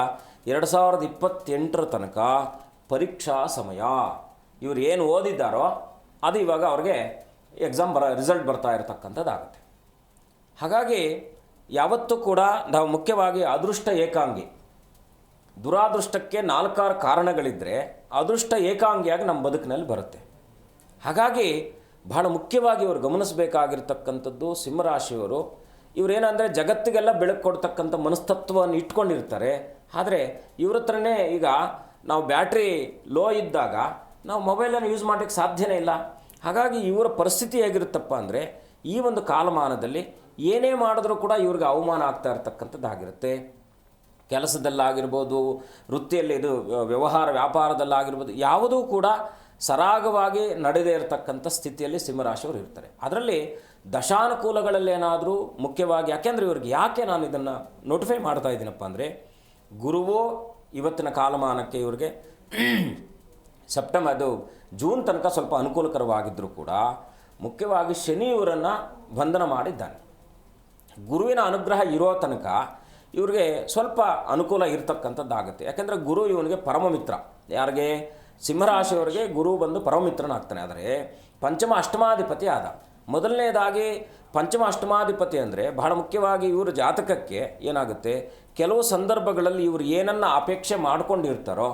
2028 ತನಕ ಪರೀಕ್ಷಾ ಸಮಯ. ಇವರು ಏನು ಓದಿದ್ದಾರೋ ಅದು ಇವಾಗ ಅವ್ರಿಗೆ ಎಕ್ಸಾಮ್ ರಿಸಲ್ಟ್ ಬರ್ತಾ ಇರತಕ್ಕಂಥದ್ದಾಗುತ್ತೆ. ಹಾಗಾಗಿ ಯಾವತ್ತೂ ಕೂಡ ನಾವು ಮುಖ್ಯವಾಗಿ ಅದೃಷ್ಟ ಏಕಾಂಗಿ, ದುರಾದೃಷ್ಟಕ್ಕೆ 4-6 ಕಾರಣಗಳಿದ್ದರೆ ಅದೃಷ್ಟ ಏಕಾಂಗಿಯಾಗಿ ನಮ್ಮ ಬದುಕಿನಲ್ಲಿ ಬರುತ್ತೆ. ಹಾಗಾಗಿ ಬಹಳ ಮುಖ್ಯವಾಗಿ ಇವರು ಗಮನಿಸಬೇಕಾಗಿರ್ತಕ್ಕಂಥದ್ದು ಸಿಂಹರಾಶಿಯವರು, ಇವರೇನಂದರೆ ಜಗತ್ತಿಗೆಲ್ಲ ಬೆಳಕು ಕೊಡ್ತಕ್ಕಂಥ ಮನಸ್ತತ್ವವನ್ನು ಇಟ್ಕೊಂಡಿರ್ತಾರೆ. ಆದರೆ ಇವ್ರ ಹತ್ರನೇ ಈಗ ನಾವು ಬ್ಯಾಟ್ರಿ ಲೋ ಇದ್ದಾಗ ನಾವು ಮೊಬೈಲನ್ನು ಯೂಸ್ ಮಾಡೋಕ್ಕೆ ಸಾಧ್ಯನೇ ಇಲ್ಲ. ಹಾಗಾಗಿ ಇವರ ಪರಿಸ್ಥಿತಿ ಹೇಗಿರುತ್ತಪ್ಪ ಅಂದರೆ, ಈ ಒಂದು ಕಾಲಮಾನದಲ್ಲಿ ಏನೇ ಮಾಡಿದ್ರೂ ಕೂಡ ಇವ್ರಿಗೆ ಅವಮಾನ ಆಗ್ತಾ ಇರ್ತಕ್ಕಂಥದ್ದಾಗಿರುತ್ತೆ. ಕೆಲಸದಲ್ಲಾಗಿರ್ಬೋದು, ವೃತ್ತಿಯಲ್ಲಿ ಇದು ವ್ಯಾಪಾರದಲ್ಲಾಗಿರ್ಬೋದು, ಯಾವುದೂ ಕೂಡ ಸರಾಗವಾಗಿ ನಡೆದೇ ಇರತಕ್ಕಂಥ ಸ್ಥಿತಿಯಲ್ಲಿ ಸಿಂಹರಾಶಿಯವರು ಇರ್ತಾರೆ. ಅದರಲ್ಲಿ ದಶಾನುಕೂಲಗಳಲ್ಲೇನಾದರೂ ಮುಖ್ಯವಾಗಿ, ಯಾಕೆಂದರೆ ಇವ್ರಿಗೆ ಯಾಕೆ ನಾನು ಇದನ್ನು ನೋಟಿಫೈ ಮಾಡ್ತಾ ಇದ್ದೀನಪ್ಪ ಅಂದರೆ, ಗುರುವು ಇವತ್ತಿನ ಕಾಲಮಾನಕ್ಕೆ ಇವ್ರಿಗೆ ಜೂನ್ ತನಕ ಸ್ವಲ್ಪ ಅನುಕೂಲಕರವಾಗಿದ್ದರೂ ಕೂಡ ಮುಖ್ಯವಾಗಿ ಶನಿ ಇವರನ್ನು ಬಂಧನ ಮಾಡಿದ್ದಾನೆ. ಗುರುವಿನ ಅನುಗ್ರಹ ಇರೋ ತನಕ ಇವ್ರಿಗೆ ಸ್ವಲ್ಪ ಅನುಕೂಲ ಇರ್ತಕ್ಕಂಥದ್ದಾಗುತ್ತೆ. ಯಾಕೆಂದರೆ ಗುರು ಇವನಿಗೆ ಪರಮಮಿತ್ರ. ಯಾರಿಗೆ? ಸಿಂಹರಾಶಿಯವರಿಗೆ ಗುರು ಬಂದು ಪರಮಮಿತ್ರನಾಗ್ತಾನೆ. ಆದರೆ ಪಂಚಮ ಅಷ್ಟಮಾಧಿಪತಿ ಆದ. ಮೊದಲನೇದಾಗಿ ಪಂಚಮ ಅಷ್ಟಮಾಧಿಪತಿ ಅಂದರೆ ಬಹಳ ಮುಖ್ಯವಾಗಿ ಇವರು ಜಾತಕಕ್ಕೆ ಏನಾಗುತ್ತೆ, ಕೆಲವು ಸಂದರ್ಭಗಳಲ್ಲಿ ಇವರು ಏನನ್ನು ಅಪೇಕ್ಷೆ ಮಾಡ್ಕೊಂಡಿರ್ತಾರೋ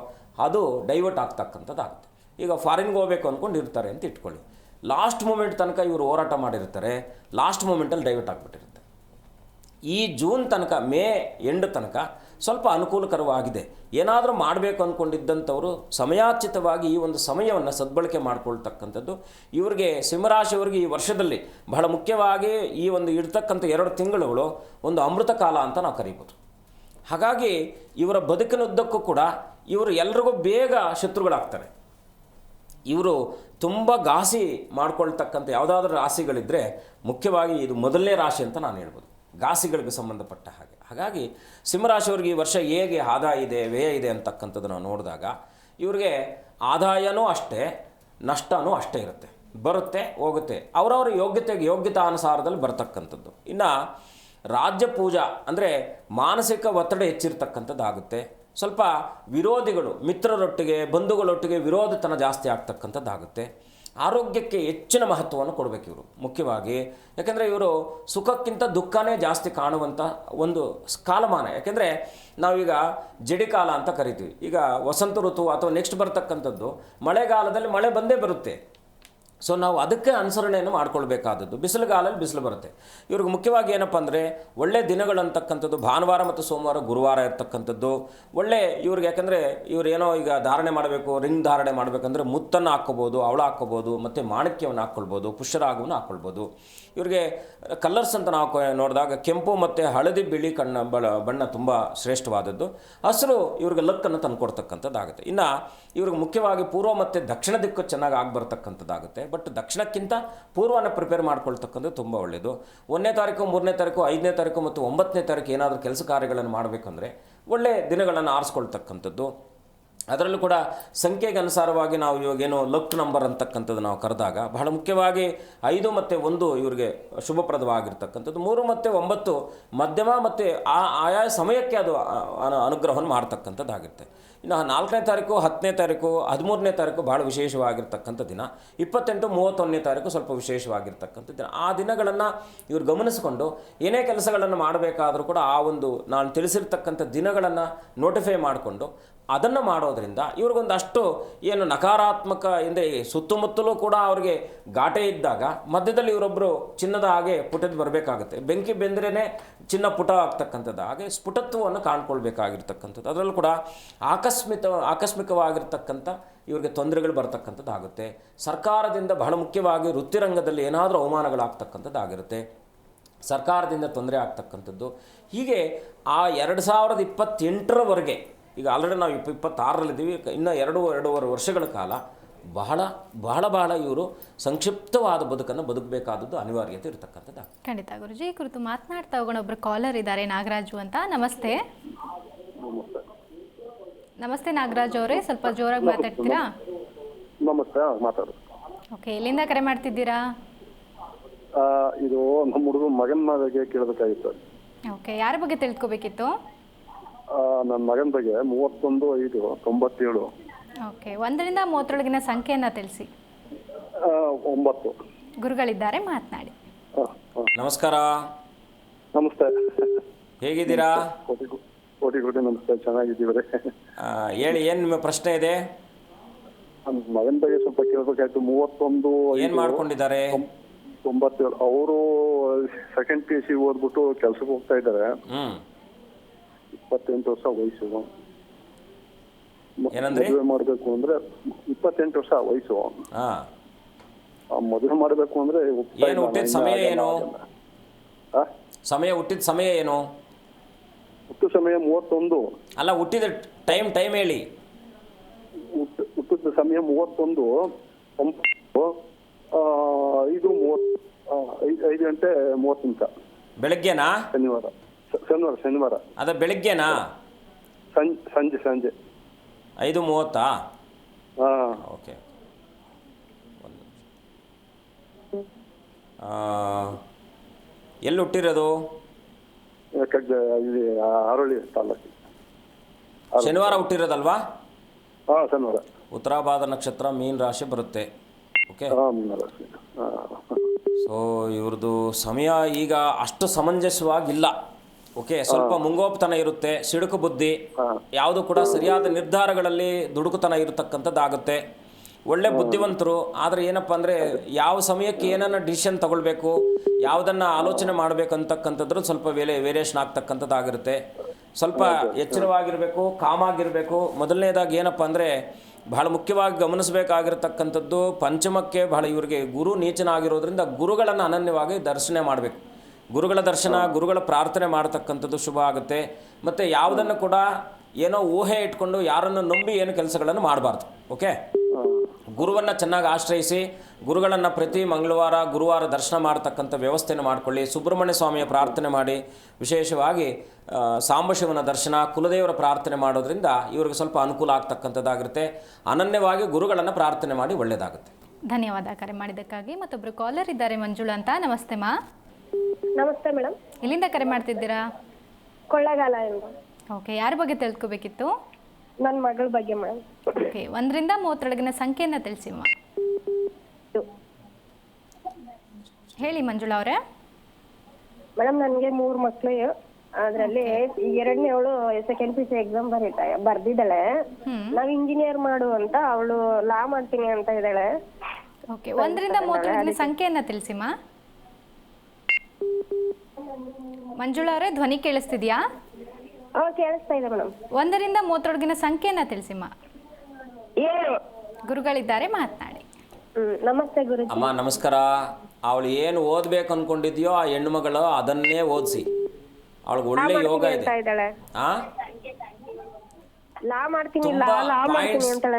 ಅದು ಡೈವರ್ಟ್ ಆಗ್ತಕ್ಕಂಥದ್ದಾಗುತ್ತೆ. ಈಗ ಫಾರಿನ್ಗೆ ಹೋಗಬೇಕು ಅಂದ್ಕೊಂಡಿರ್ತಾರೆ ಅಂತ ಇಟ್ಕೊಳ್ಳಿ, ಲಾಸ್ಟ್ ಮೂಮೆಂಟ್ ತನಕ ಇವರು ಹೋರಾಟ ಮಾಡಿರ್ತಾರೆ, ಲಾಸ್ಟ್ ಮೂಮೆಂಟಲ್ಲಿ ಡೈವರ್ಟ್ ಆಗಿಬಿಟ್ಟಿರುತ್ತೆ. ಈ ಜೂನ್ ತನಕ, ಮೇ ಎಂಡ್ ತನಕ ಸ್ವಲ್ಪ ಅನುಕೂಲಕರವಾಗಿದೆ. ಏನಾದರೂ ಮಾಡಬೇಕು ಅಂದ್ಕೊಂಡಿದ್ದಂಥವರು ಸಮಯೋಚಿತವಾಗಿ ಈ ಒಂದು ಸಮಯವನ್ನು ಸದ್ಬಳಕೆ ಮಾಡಿಕೊಳ್ತಕ್ಕಂಥದ್ದು ಇವರಿಗೆ, ಸಿಂಹರಾಶಿಯವರಿಗೆ ಈ ವರ್ಷದಲ್ಲಿ ಬಹಳ ಮುಖ್ಯವಾಗಿ ಈ ಒಂದು ಇರ್ತಕ್ಕಂಥ 2 ತಿಂಗಳುಗಳು ಒಂದು ಅಮೃತ ಕಾಲ ಅಂತ ನಾವು ಕರೀಬೋದು. ಹಾಗಾಗಿ ಇವರ ಬದುಕಿನುದ್ದಕ್ಕೂ ಕೂಡ ಇವರು ಎಲ್ರಿಗೂ ಬೇಗ ಶತ್ರುಗಳಾಗ್ತಾರೆ. ಇವರು ತುಂಬ ಘಾಸಿ ಮಾಡ್ಕೊಳ್ತಕ್ಕಂಥ ಯಾವುದಾದ್ರೂ ರಾಶಿಗಳಿದ್ದರೆ ಮುಖ್ಯವಾಗಿ ಇದು ಮೊದಲನೇ ರಾಶಿ ಅಂತ ನಾನು ಹೇಳ್ಬೋದು, ಘಾಸಿಗಳಿಗೆ ಸಂಬಂಧಪಟ್ಟ ಹಾಗೆ. ಹಾಗಾಗಿ ಸಿಂಹರಾಶಿಯವರಿಗೆ ಈ ವರ್ಷ ಹೇಗೆ ಆದಾಯ ಇದೆ, ವ್ಯಯ ಇದೆ ಅಂತಕ್ಕಂಥದ್ದು ನಾವು ನೋಡಿದಾಗ ಇವರಿಗೆ ಆದಾಯನೂ ಅಷ್ಟೇ, ನಷ್ಟನೂ ಅಷ್ಟೇ ಇರುತ್ತೆ, ಬರುತ್ತೆ ಹೋಗುತ್ತೆ, ಅವರವರ ಯೋಗ್ಯತಾನುಸಾರದಲ್ಲಿ ಬರ್ತಕ್ಕಂಥದ್ದು. ಇನ್ನು ರಾಜ್ಯ ಪೂಜಾ ಅಂದರೆ ಮಾನಸಿಕ ಒತ್ತಡ ಹೆಚ್ಚಿರ್ತಕ್ಕಂಥದ್ದಾಗುತ್ತೆ. ಸ್ವಲ್ಪ ವಿರೋಧಿಗಳು, ಮಿತ್ರರೊಟ್ಟಿಗೆ ಬಂಧುಗಳೊಟ್ಟಿಗೆ ವಿರೋಧತನ ಜಾಸ್ತಿ ಆಗ್ತಕ್ಕಂಥದ್ದಾಗುತ್ತೆ. ಆರೋಗ್ಯಕ್ಕೆ ಹೆಚ್ಚಿನ ಮಹತ್ವವನ್ನು ಕೊಡಬೇಕು ಇವರು ಮುಖ್ಯವಾಗಿ. ಯಾಕೆಂದರೆ ಇವರು ಸುಖಕ್ಕಿಂತ ದುಃಖನೇ ಜಾಸ್ತಿ ಕಾಣುವಂಥ ಒಂದು ಕಾಲಮಾನ. ಯಾಕೆಂದರೆ ನಾವೀಗ ಜಡಿಕಾಲ ಅಂತ ಕರಿತೀವಿ. ಈಗ ವಸಂತ ಋತು ಅಥವಾ ನೆಕ್ಸ್ಟ್ ಬರ್ತಕ್ಕಂಥದ್ದು ಮಳೆಗಾಲದಲ್ಲಿ ಮಳೆ ಬಂದೇ ಬರುತ್ತೆ. ಸೊ ನಾವು ಅದಕ್ಕೆ ಅನುಸರಣೆಯನ್ನು ಮಾಡ್ಕೊಳ್ಬೇಕಾದದ್ದು. ಬಿಸಿಲುಗಾಲಲ್ಲಿ ಬಿಸಿಲು ಬರುತ್ತೆ. ಇವ್ರಿಗೆ ಮುಖ್ಯವಾಗಿ ಏನಪ್ಪ ಅಂದರೆ ಒಳ್ಳೆ ದಿನಗಳಂತಕ್ಕಂಥದ್ದು ಭಾನುವಾರ ಮತ್ತು ಸೋಮವಾರ ಗುರುವಾರ ಇರ್ತಕ್ಕಂಥದ್ದು ಒಳ್ಳೆ ಇವ್ರಿಗೆ. ಯಾಕಂದರೆ ಇವ್ರೇನೋ ಈಗ ಧಾರಣೆ ಮಾಡಬೇಕು, ರಿಂಗ್ ಧಾರಣೆ ಮಾಡಬೇಕಂದ್ರೆ ಮುತ್ತನ್ನು ಹಾಕ್ಕೋಬೋದು, ಅವಳ ಹಾಕ್ಕೋಬೋದು, ಮತ್ತು ಮಾಣಿಕ್ಯವನ್ನು ಹಾಕ್ಕೊಳ್ಬೋದು, ಪುಷ್ಯರಾಗವನ್ನು ಹಾಕ್ಕೊಳ್ಬೋದು. ಇವ್ರಿಗೆ ಕಲರ್ಸ್ ಅಂತ ನಾವು ನೋಡಿದಾಗ ಕೆಂಪು ಮತ್ತು ಹಳದಿ ಬಿಳಿ ಬಣ್ಣ ತುಂಬ ಶ್ರೇಷ್ಠವಾದದ್ದು. ಹಸಿರು ಇವ್ರಿಗೆ ಲಕ್ಕನ್ನು ತಂದುಕೊಡ್ತಕ್ಕಂಥದ್ದಾಗುತ್ತೆ. ಇನ್ನು ಇವ್ರಿಗೆ ಮುಖ್ಯವಾಗಿ ಪೂರ್ವ ಮತ್ತು ದಕ್ಷಿಣ ದಿಕ್ಕು ಚೆನ್ನಾಗಿ ಆಗಿಬರ್ತಕ್ಕಂಥದ್ದಾಗುತ್ತೆ. ಬಟ್ ದಕ್ಷಿಣಕ್ಕಿಂತ ಪೂರ್ವನ ಪ್ರಿಪೇರ್ ಮಾಡ್ಕೊಳ್ತಕ್ಕಂಥದ್ದು ತುಂಬ ಒಳ್ಳೆಯದು. 1ನೇ ತಾರೀಕು, 3ನೇ ತಾರೀಕು, 5ನೇ ತಾರೀಕು ಮತ್ತು 9ನೇ ತಾರೀಕು ಏನಾದರೂ ಕೆಲಸ ಕಾರ್ಯಗಳನ್ನು ಮಾಡಬೇಕಂದ್ರೆ ಒಳ್ಳೆಯ ದಿನಗಳನ್ನು ಆರಿಸ್ಕೊಳ್ತಕ್ಕಂಥದ್ದು. ಅದರಲ್ಲೂ ಕೂಡ ಸಂಖ್ಯೆಗೆ ಅನುಸಾರವಾಗಿ ನಾವು ಇವಾಗೇನು ಲಕ್ ನಂಬರ್ ಅಂತಕ್ಕಂಥದ್ದು ನಾವು ಕರೆದಾಗ ಬಹಳ ಮುಖ್ಯವಾಗಿ 5 ಮತ್ತು 1 ಇವರಿಗೆ ಶುಭಪ್ರದವಾಗಿರ್ತಕ್ಕಂಥದ್ದು. 3 ಮತ್ತು 9 ಮಧ್ಯಮ ಮತ್ತು ಆಯಾ ಸಮಯಕ್ಕೆ ಅದು ಅನುಗ್ರಹವನ್ನು ಮಾಡ್ತಕ್ಕಂಥದ್ದಾಗಿರುತ್ತೆ. ಇನ್ನು 4ನೇ ತಾರೀಕು, 10ನೇ ತಾರೀಕು, 13ನೇ ತಾರೀಕು ಭಾಳ ವಿಶೇಷವಾಗಿರ್ತಕ್ಕಂಥ ದಿನ. 28, 31ನೇ ತಾರೀಕು ಸ್ವಲ್ಪ ವಿಶೇಷವಾಗಿರ್ತಕ್ಕಂಥ ದಿನ. ಆ ದಿನಗಳನ್ನು ಇವರು ಗಮನಿಸಿಕೊಂಡು ಏನೇ ಕೆಲಸಗಳನ್ನು ಮಾಡಬೇಕಾದರೂ ಕೂಡ ಆ ಒಂದು ನಾನು ತಿಳಿಸಿರ್ತಕ್ಕಂಥ ದಿನಗಳನ್ನು ನೋಟಿಫೈ ಮಾಡಿಕೊಂಡು ಅದನ್ನು ಮಾಡೋದರಿಂದ ಇವ್ರಿಗೊಂದಷ್ಟು ಏನು ನಕಾರಾತ್ಮಕ ಅಂದರೆ ಸುತ್ತಮುತ್ತಲೂ ಕೂಡ ಅವ್ರಿಗೆ ಘಾಟೆ ಇದ್ದಾಗ ಮಧ್ಯದಲ್ಲಿ ಇವರೊಬ್ಬರು ಚಿನ್ನದ ಹಾಗೆ ಪುಟದ ಬರಬೇಕಾಗುತ್ತೆ. ಬೆಂಕಿ ಬೆಂದ್ರೇ ಚಿನ್ನ ಪುಟ ಆಗ್ತಕ್ಕಂಥದ್ದು. ಹಾಗೆ ಸ್ಫುಟತ್ವವನ್ನು ಕಾಣ್ಕೊಳ್ಬೇಕಾಗಿರ್ತಕ್ಕಂಥದ್ದು. ಅದರಲ್ಲೂ ಕೂಡ ಆಕಸ್ಮಿಕವಾಗಿರ್ತಕ್ಕಂಥ ಇವ್ರಿಗೆ ತೊಂದರೆಗಳು ಬರ್ತಕ್ಕಂಥದ್ದು ಆಗುತ್ತೆ. ಸರ್ಕಾರದಿಂದ ಬಹಳ ಮುಖ್ಯವಾಗಿ ವೃತ್ತಿರಂಗದಲ್ಲಿ ಏನಾದರೂ ಅವಮಾನಗಳಾಗ್ತಕ್ಕಂಥದ್ದಾಗಿರುತ್ತೆ. ಸರ್ಕಾರದಿಂದ ತೊಂದರೆ ಆಗ್ತಕ್ಕಂಥದ್ದು. ಹೀಗೆ ಆ 2028ರವರೆಗೆ ಈಗ ಆಲ್ರೆಡಿ ನಾವು 26ರಲ್ಲಿದ್ದೀವಿ. ಇನ್ನು 2.5 ವರ್ಷಗಳ ಕಾಲ ಬಹಳ ಇವರು ಸಂಕ್ಷಿಪ್ತವಾದ ಬದುಕನ್ನು ಬದುಕಬೇಕಾದದ್ದು ಅನಿವಾರ್ಯತೆ ಇರತಕ್ಕಂಥದ್ದು. ಖಂಡಿತ ಗುರುಜಿ. ಈ ಕುರಿತು ಮಾತನಾಡ್ತಾ ಹೋಗೋಣ. ಒಬ್ಬರು ಕಾಲರ್ ಇದ್ದಾರೆ, ನಾಗರಾಜು ಅಂತ. ನಮಸ್ತೆ. ನಮಸ್ತೆ ನಾಗರಾಜ್ ಅವರೇ, ಸ್ವಲ್ಪ ಜೋರಾಗಿ ಮಾತಾಡ್ತೀರಾ? ನಮಸ್ತೆ, ಮಾತಾಡು. ಓಕೆ, ಎಲ್ಲಿಂದ ಕರೆ ಮಾಡ್ತಿದ್ದೀರಾ? ಇದು ನಮ್ಮ ಹುಡುಗ ಮಗನ ಬಗ್ಗೆ ಕೇಳಬೇಕಾಗಿತ್ತು. ಓಕೆ, ಯಾರ ಬಗ್ಗೆ ತಿಳ್ಕೊಬೇಕಿತ್ತು? ನನ್ನ ಮಗನ ಬಗ್ಗೆ 31/5/97. ಓಕೆ, 1ರಿಂದ 30ರೊಳಗಿನ ಸಂಖ್ಯೆಯನ್ನು ತಿಳಿಸಿ. 9. ಗುರುಗಳಿದ್ದಾರೆ, ಮಾತನಾಡಿ. ನಮಸ್ಕಾರ. ನಮಸ್ತೆ, ಹೇಗಿದ್ದೀರಾ? ಕೋಟಿ ನಮಸ್ತೆ, ಚೆನ್ನಾಗಿದ್ದೀವ್ರಿ. ಹೇಳಿ, ಏನು ನಿಮ್ಮ ಪ್ರಶ್ನೆ ಇದೆ? ನನ್ನ ಮಗನ ಬಗ್ಗೆ ಸ್ವಲ್ಪ ಕೇಳಬೇಕಾಯ್ತು. 31 ಏನು ಮಾಡ್ಕೊಂಡಿದ್ದಾರೆ? 97. ಅವರು ಸೆಕೆಂಡ್ PUC ಓದ್ಬಿಟ್ಟು ಕೆಲ್ಸಕ್ಕೆ ಹೋಗ್ತಾ ಇದ್ದಾರೆ. 28 ವರ್ಷ ವಯಸ್ಸು. ಮದುವೆ ಮಾಡಬೇಕು ಅಂದ್ರೆ 28 ವರ್ಷ ವಯಸ್ಸು. ಮದುವೆ ಮಾಡಬೇಕು ಅಂದ್ರೆ ಏನು ಹುಟ್ಟಿದ ಸಮಯ ಏನು? ಹುಟ್ಟಿದ ಸಮಯ ಏನು? ಹುಟ್ಟಿದ ಸಮಯ 31. ಅಲ್ಲ, ಹುಟ್ಟಿದ ಟೈಮ್ ಹೇಳಿ. ಹುಟ್ಟಿದ ಸಮಯ 31/9/5 ಗಂಟೆ 30 ನಿಮಿಷ. ಬೆಳಗ್ಗೆನಾ? ಶನಿವಾರ. ಅದ ಬೆಳಗ್ಗೆನಾ? ಸಂಜೆ 5:30. ಓಕೆ. ಎಲ್ಲಿ ಹುಟ್ಟಿರೋದು? ಅರಳಿ ತಾಲೂಕು. ಶನಿವಾರ ಹುಟ್ಟಿರೋದಲ್ವಾ? ಶನಿವಾರ. ಉತ್ತರಾಭಾದ ನಕ್ಷತ್ರ, ಮೀನ ರಾಶಿ ಬರುತ್ತೆ. ಓಕೆ. ಸೊ ಇವ್ರದ್ದು ಸಮಯ ಈಗ ಅಷ್ಟು ಸಮಂಜಸವಾಗಿಲ್ಲ. ಓಕೆ, ಸ್ವಲ್ಪ ಮುಂಗೋಪತನ ಇರುತ್ತೆ, ಸಿಡುಕು ಬುದ್ಧಿ, ಯಾವುದು ಕೂಡ ಸರಿಯಾದ ನಿರ್ಧಾರಗಳಲ್ಲಿ ದುಡುಕುತನ ಇರತಕ್ಕಂಥದ್ದಾಗುತ್ತೆ. ಒಳ್ಳೆ ಬುದ್ಧಿವಂತರು. ಆದರೆ ಏನಪ್ಪ ಅಂದರೆ ಯಾವ ಸಮಯಕ್ಕೆ ಏನನ್ನ ಡಿಸಿಷನ್ ತಗೊಳ್ಬೇಕು, ಯಾವುದನ್ನು ಆಲೋಚನೆ ಮಾಡಬೇಕು ಅಂತಕ್ಕಂಥದ್ದು ಸ್ವಲ್ಪ ವೇರಿಯೇಷನ್ ಆಗ್ತಕ್ಕಂಥದ್ದಾಗಿರುತ್ತೆ. ಸ್ವಲ್ಪ ಎಚ್ಚರವಾಗಿರಬೇಕು, ಕಾಮಾಗಿರಬೇಕು. ಮೊದಲನೇದಾಗಿ ಏನಪ್ಪ ಅಂದರೆ ಬಹಳ ಮುಖ್ಯವಾಗಿ ಗಮನಿಸಬೇಕಾಗಿರತಕ್ಕಂಥದ್ದು ಪಂಚಮಕ್ಕೆ ಬಹಳ ಇವರಿಗೆ ಗುರು ನೀಚನಾಗಿರೋದ್ರಿಂದ ಗುರುಗಳನ್ನು ಅನನ್ಯವಾಗಿ ದರ್ಶನ ಮಾಡಬೇಕು. ಗುರುಗಳ ದರ್ಶನ, ಗುರುಗಳ ಪ್ರಾರ್ಥನೆ ಮಾಡ್ತಕ್ಕಂಥದ್ದು ಶುಭ ಆಗುತ್ತೆ. ಮತ್ತು ಯಾವುದನ್ನು ಕೂಡ ಏನೋ ಊಹೆ ಇಟ್ಕೊಂಡು ಯಾರನ್ನು ನಂಬಿ ಏನು ಕೆಲಸಗಳನ್ನು ಮಾಡಬಾರ್ದು. ಓಕೆ, ಗುರುವನ್ನು ಚೆನ್ನಾಗಿ ಆಶ್ರಯಿಸಿ ಗುರುಗಳನ್ನು ಪ್ರತಿ ಮಂಗಳವಾರ ಗುರುವಾರ ದರ್ಶನ ಮಾಡ್ತಕ್ಕಂಥ ವ್ಯವಸ್ಥೆಯನ್ನು ಮಾಡಿಕೊಳ್ಳಿ. ಸುಬ್ರಹ್ಮಣ್ಯ ಸ್ವಾಮಿಯ ಪ್ರಾರ್ಥನೆ ಮಾಡಿ, ವಿಶೇಷವಾಗಿ ಸಾಂಬಶಿವನ ದರ್ಶನ, ಕುಲದೇವರ ಪ್ರಾರ್ಥನೆ ಮಾಡೋದ್ರಿಂದ ಇವ್ರಿಗೆ ಸ್ವಲ್ಪ ಅನುಕೂಲ ಆಗ್ತಕ್ಕಂಥದ್ದಾಗಿರುತ್ತೆ. ಅನನ್ಯವಾಗಿ ಗುರುಗಳನ್ನು ಪ್ರಾರ್ಥನೆ ಮಾಡಿ ಒಳ್ಳೆಯದಾಗುತ್ತೆ. ಧನ್ಯವಾದ ಕರೆ ಮಾಡಿದ್ದಕ್ಕಾಗಿ. ಮತ್ತೊಬ್ಬರು ಕಾಲರ್ ಇದ್ದಾರೆ, ಮಂಜುಳಾ ಅಂತ. ನಮಸ್ತೆ ಮಾ. ನಮಸ್ತೆ ಮೇಡಮ್. ಎಲ್ಲಿಂದ ಕರೆ ಮಾಡ್ತಿದ್ದೀರಾ? ಕೊಳ್ಳಗಾಲ ಎಂದು. ಓಕೆ, ಯಾರ ಬಗ್ಗೆ ತಿಳ್ಕೊಬೇಕಿತ್ತು? ನನ್ನ ಮಗಳ ಬಗ್ಗೆ ಮೇಡಮ್. ಓಕೆ, 1ರಿಂದ 30ರೊಳಗಿನ ಸಂಖ್ಯೆಯನ್ನು ತಿಳಿಸಿಮ್ಮ. ಹೇಳಿ ಮಂಜುಳಾ ಅವರೇ. ಮೇಡಮ್ ನನಗೆ 3 ಮಕ್ಳು, ಅದ್ರಲ್ಲಿ ಎರಡನೇ ಅವಳು ಸೆಕೆಂಡ್ ಪಿ ಸಿ ಎಕ್ಸಾಮ್ ಬರ್ದಿದ್ದಾಳೆ. ನಾವ್ ಇಂಜಿನಿಯರ್ ಮಾಡು ಅಂತ, ಅವಳು ಲಾ ಮಾಡ್ತೀನಿ ಅಂತ ಇದ್ದಾಳೆ. ಓಕೆ, 1ರಿಂದ 30 ಸಂಖ್ಯೆಯನ್ನ ತಿಳಿಸಿಮ್ಮ. ಮಂಜುಳಾ ಅವರೇ, ಧ್ವನಿ ಕೇಳಿಸ್ತಿದ್ಯಾ? ಕೇಳಿಸ್ತಾ ಇದೆ ಮೇಡಮ್. 1ರಿಂದ 30 ಸಂಖ್ಯೆಯನ್ನ ತಿಳಿಸಿಮ್ಮ. 7. ಗುರುಗಳಿದ್ದಾರೆ, ಮಾತನಾಡಿ. ನಮಸ್ತೆ ಗುರುಜಿ. ಅಮ್ಮ ನಮಸ್ಕಾರ. ಅವಳು ಏನು ಓದಬೇಕು ಅಂದ್ಕೊಂಡಿದ್ಯೋ ಆ ಹೆಣ್ಣುಮಗಳು ಅದನ್ನೇ ಓದಿಸಿ. ಅವಳಿಗೆ ಒಳ್ಳೆ ಯೋಗ ಇದೆ. ಲಾ ಮಾಡ್ತೀನಿ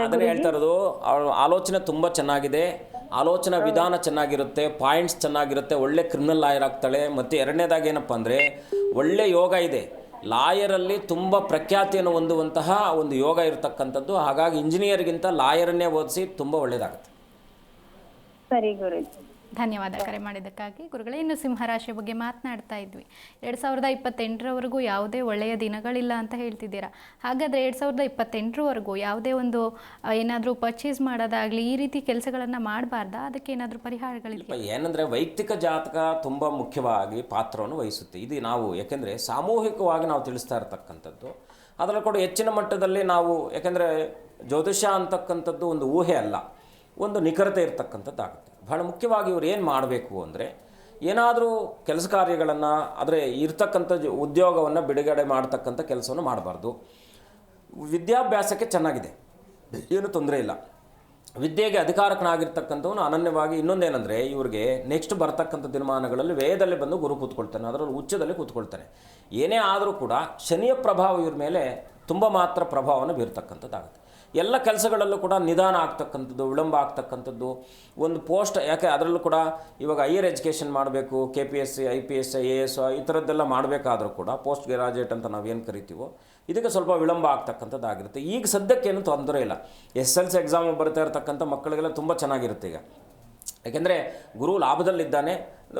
ಅದನ್ನ ಹೇಳ್ತಾ ಇರೋದು. ಅವಳ ಆಲೋಚನೆ ತುಂಬ ಚೆನ್ನಾಗಿದೆ, ಆಲೋಚನಾ ವಿಧಾನ ಚೆನ್ನಾಗಿರುತ್ತೆ, ಪಾಯಿಂಟ್ಸ್ ಚೆನ್ನಾಗಿರುತ್ತೆ, ಒಳ್ಳೆ ಕ್ರಿಮಿನಲ್ ಲಾಯರ್ ಆಗ್ತಾಳೆ. ಮತ್ತು ಎರಡನೇದಾಗಿ ಏನಪ್ಪ ಅಂದರೆ ಒಳ್ಳೆ ಯೋಗ ಇದೆ. ಲಾಯರಲ್ಲಿ ತುಂಬ ಪ್ರಖ್ಯಾತಿಯನ್ನು ಹೊಂದುವಂತಹ ಒಂದು ಯೋಗ ಇರತಕ್ಕಂಥದ್ದು. ಹಾಗಾಗಿ ಇಂಜಿನಿಯರ್ಗಿಂತ ಲಾಯರನ್ನೇ ಓದಿಸಿ, ತುಂಬ ಒಳ್ಳೆಯದಾಗುತ್ತೆ. ಸರಿ ಗುರುಜಿ, ಧನ್ಯವಾದ ಕರೆ ಮಾಡಿದ್ದಕ್ಕಾಗಿ. ಗುರುಗಳೇ, ಇನ್ನು ಸಿಂಹರಾಶಿ ಬಗ್ಗೆ ಮಾತನಾಡ್ತಾ ಇದ್ವಿ. 2028ರವರೆಗೂ ಯಾವುದೇ ಒಳ್ಳೆಯ ದಿನಗಳಿಲ್ಲ ಅಂತ ಹೇಳ್ತಿದ್ದೀರಾ. ಹಾಗಾದರೆ 2028ರವರೆಗೂ ಯಾವುದೇ ಒಂದು ಏನಾದರೂ ಪರ್ಚೇಸ್ ಮಾಡೋದಾಗಲಿ ಈ ರೀತಿ ಕೆಲಸಗಳನ್ನು ಮಾಡಬಾರ್ದಾ? ಅದಕ್ಕೆ ಏನಾದರೂ ಪರಿಹಾರಗಳಿಲ್ಲ? ಏನಂದರೆ ವೈಯಕ್ತಿಕ ಜಾತಕ ತುಂಬ ಮುಖ್ಯವಾಗಿ ಪಾತ್ರವನ್ನು ವಹಿಸುತ್ತೆ. ಇದು ನಾವು ಯಾಕೆಂದರೆ ಸಾಮೂಹಿಕವಾಗಿ ನಾವು ತಿಳಿಸ್ತಾ ಇರತಕ್ಕಂಥದ್ದು. ಅದರಲ್ಲಿ ಕೂಡ ಹೆಚ್ಚಿನ ಮಟ್ಟದಲ್ಲಿ ನಾವು, ಯಾಕೆಂದರೆ ಜ್ಯೋತಿಷ್ಯ ಅಂತಕ್ಕಂಥದ್ದು ಒಂದು ಊಹೆ ಅಲ್ಲ, ಒಂದು ನಿಖರತೆ ಇರತಕ್ಕಂಥದ್ದಾಗುತ್ತೆ. ಬಹಳ ಮುಖ್ಯವಾಗಿ ಇವರು ಏನು ಮಾಡಬೇಕು ಅಂದರೆ, ಏನಾದರೂ ಕೆಲಸ ಕಾರ್ಯಗಳನ್ನು ಆದರೆ ಇರ್ತಕ್ಕಂಥ ಉದ್ಯೋಗವನ್ನು ಬಿಡುಗಡೆ ಮಾಡ್ತಕ್ಕಂಥ ಕೆಲಸವನ್ನು ಮಾಡಬಾರ್ದು. ವಿದ್ಯಾಭ್ಯಾಸಕ್ಕೆ ಚೆನ್ನಾಗಿದೆ, ಏನೂ ತೊಂದರೆ ಇಲ್ಲ. ವಿದ್ಯೆಗೆ ಅಧಿಕಾರಕನಾಗಿರ್ತಕ್ಕಂಥವನು ಅನನ್ಯವಾಗಿ. ಇನ್ನೊಂದೇನೆಂದರೆ ಇವ್ರಿಗೆ ನೆಕ್ಸ್ಟ್ ಬರ್ತಕ್ಕಂಥ ದಿನಮಾನಗಳಲ್ಲಿ ವ್ಯಯದಲ್ಲಿ ಬಂದು ಗುರು ಕೂತ್ಕೊಳ್ತಾನೆ, ಅದರಲ್ಲಿ ಉಚ್ಚದಲ್ಲಿ ಕೂತ್ಕೊಳ್ತಾನೆ. ಏನೇ ಆದರೂ ಕೂಡ ಶನಿಯ ಪ್ರಭಾವ ಇವ್ರ ಮೇಲೆ ತುಂಬ ಮಾತ್ರ ಪ್ರಭಾವವನ್ನು ಬೀರ್ತಕ್ಕಂಥದ್ದಾಗುತ್ತೆ. ಎಲ್ಲ ಕೆಲಸಗಳಲ್ಲೂ ಕೂಡ ನಿಧಾನ ಆಗ್ತಕ್ಕಂಥದ್ದು, ವಿಳಂಬ ಆಗ್ತಕ್ಕಂಥದ್ದು. ಒಂದು ಪೋಸ್ಟ್, ಯಾಕೆ ಅದರಲ್ಲೂ ಕೂಡ ಇವಾಗ ಹೈಯರ್ ಎಜುಕೇಷನ್ ಮಾಡಬೇಕು, KPSC, IPS, IAS ಈ ಥರದ್ದೆಲ್ಲ ಮಾಡಬೇಕಾದ್ರೂ ಕೂಡ ಪೋಸ್ಟ್ ಗ್ರಾಜುಯೇಟ್ ಅಂತ ನಾವೇನು ಕರಿತೀವೋ ಇದಕ್ಕೆ ಸ್ವಲ್ಪ ವಿಳಂಬ ಆಗ್ತಕ್ಕಂಥದ್ದಾಗಿರುತ್ತೆ. ಈಗ ಸದ್ಯಕ್ಕೇನು ತೊಂದರೆ ಇಲ್ಲ. SSLC ಎಕ್ಸಾಮ್ ಬರ್ತಾ ಇರತಕ್ಕಂಥ ಮಕ್ಕಳಿಗೆಲ್ಲ ತುಂಬ ಚೆನ್ನಾಗಿರುತ್ತೆ ಈಗ. ಯಾಕೆಂದರೆ ಗುರು ಲಾಭದಲ್ಲಿದ್ದಾನೆ.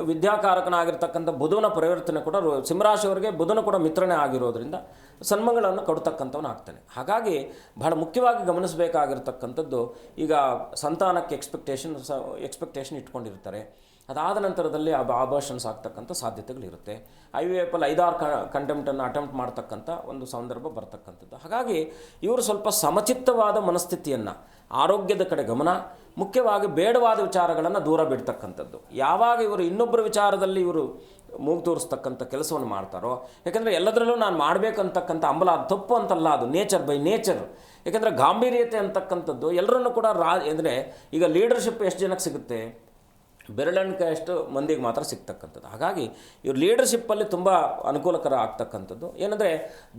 ವಿದ್ಯಾಕಾರಕನಾಗಿರ್ತಕ್ಕಂಥ ಬುಧನ ಪರಿವರ್ತನೆ ಕೂಡ ಸಿಂಹರಾಶಿಯವರಿಗೆ ಬುಧನ ಕೂಡ ಮಿತ್ರನೇ ಆಗಿರೋದ್ರಿಂದ ಸನ್ಮಂಗಳನ್ನು ಕೊಡ್ತಕ್ಕಂಥವನು ಆಗ್ತಾನೆ. ಹಾಗಾಗಿ ಬಹಳ ಮುಖ್ಯವಾಗಿ ಗಮನಿಸಬೇಕಾಗಿರ್ತಕ್ಕಂಥದ್ದು, ಈಗ ಸಂತಾನಕ್ಕೆ ಎಕ್ಸ್ಪೆಕ್ಟೇಷನ್ ಇಟ್ಕೊಂಡಿರ್ತಾರೆ. ಅದಾದ ನಂತರದಲ್ಲಿ ಅಬಾರ್ಷನ್ಸ್ ಆಗ್ತಕ್ಕಂಥ ಸಾಧ್ಯತೆಗಳಿರುತ್ತೆ. IVF ಅಲ್ಲಿ 5-6 ಕಂಟೆಂಪ್ಟನ್ನು ಅಟೆಂಪ್ಟ್ ಮಾಡ್ತಕ್ಕಂಥ ಒಂದು ಸಂದರ್ಭ ಬರ್ತಕ್ಕಂಥದ್ದು. ಹಾಗಾಗಿ ಇವರು ಸ್ವಲ್ಪ ಸಮಚಿತ್ತವಾದ ಮನಸ್ಥಿತಿಯನ್ನು, ಆರೋಗ್ಯದ ಕಡೆ ಗಮನ, ಮುಖ್ಯವಾಗಿ ಬೇಡವಾದ ವಿಚಾರಗಳನ್ನು ದೂರ ಬಿಡ್ತಕ್ಕಂಥದ್ದು. ಯಾವಾಗ ಇವರು ಇನ್ನೊಬ್ಬರ ವಿಚಾರದಲ್ಲಿ ಇವರು ಮೂಗು ತೋರಿಸ್ತಕ್ಕಂಥ ಕೆಲಸವನ್ನು ಮಾಡ್ತಾರೋ, ಯಾಕೆಂದರೆ ಎಲ್ಲದರಲ್ಲೂ ನಾನು ಮಾಡಬೇಕಂತಕ್ಕಂಥ ಹಂಬಲ, ಅದು ತಪ್ಪು ಅಂತಲ್ಲ, ಅದು ನೇಚರ್ ಬೈ ನೇಚರ್. ಯಾಕೆಂದರೆ ಗಾಂಭೀರ್ಯತೆ ಅಂತಕ್ಕಂಥದ್ದು ಎಲ್ಲರನ್ನೂ ಕೂಡ ಅಂದರೆ ಈಗ ಲೀಡರ್ಶಿಪ್ ಎಷ್ಟು ಜನಕ್ಕೆ ಸಿಗುತ್ತೆ? ಬೆರಳೆಣಿಕೆಯಷ್ಟು ಮಂದಿಗೆ ಮಾತ್ರ ಸಿಗ್ತಕ್ಕಂಥದ್ದು. ಹಾಗಾಗಿ ಇವ್ರು ಲೀಡರ್ಶಿಪ್ಪಲ್ಲಿ ತುಂಬ ಅನುಕೂಲಕರ ಆಗ್ತಕ್ಕಂಥದ್ದು. ಏನಂದರೆ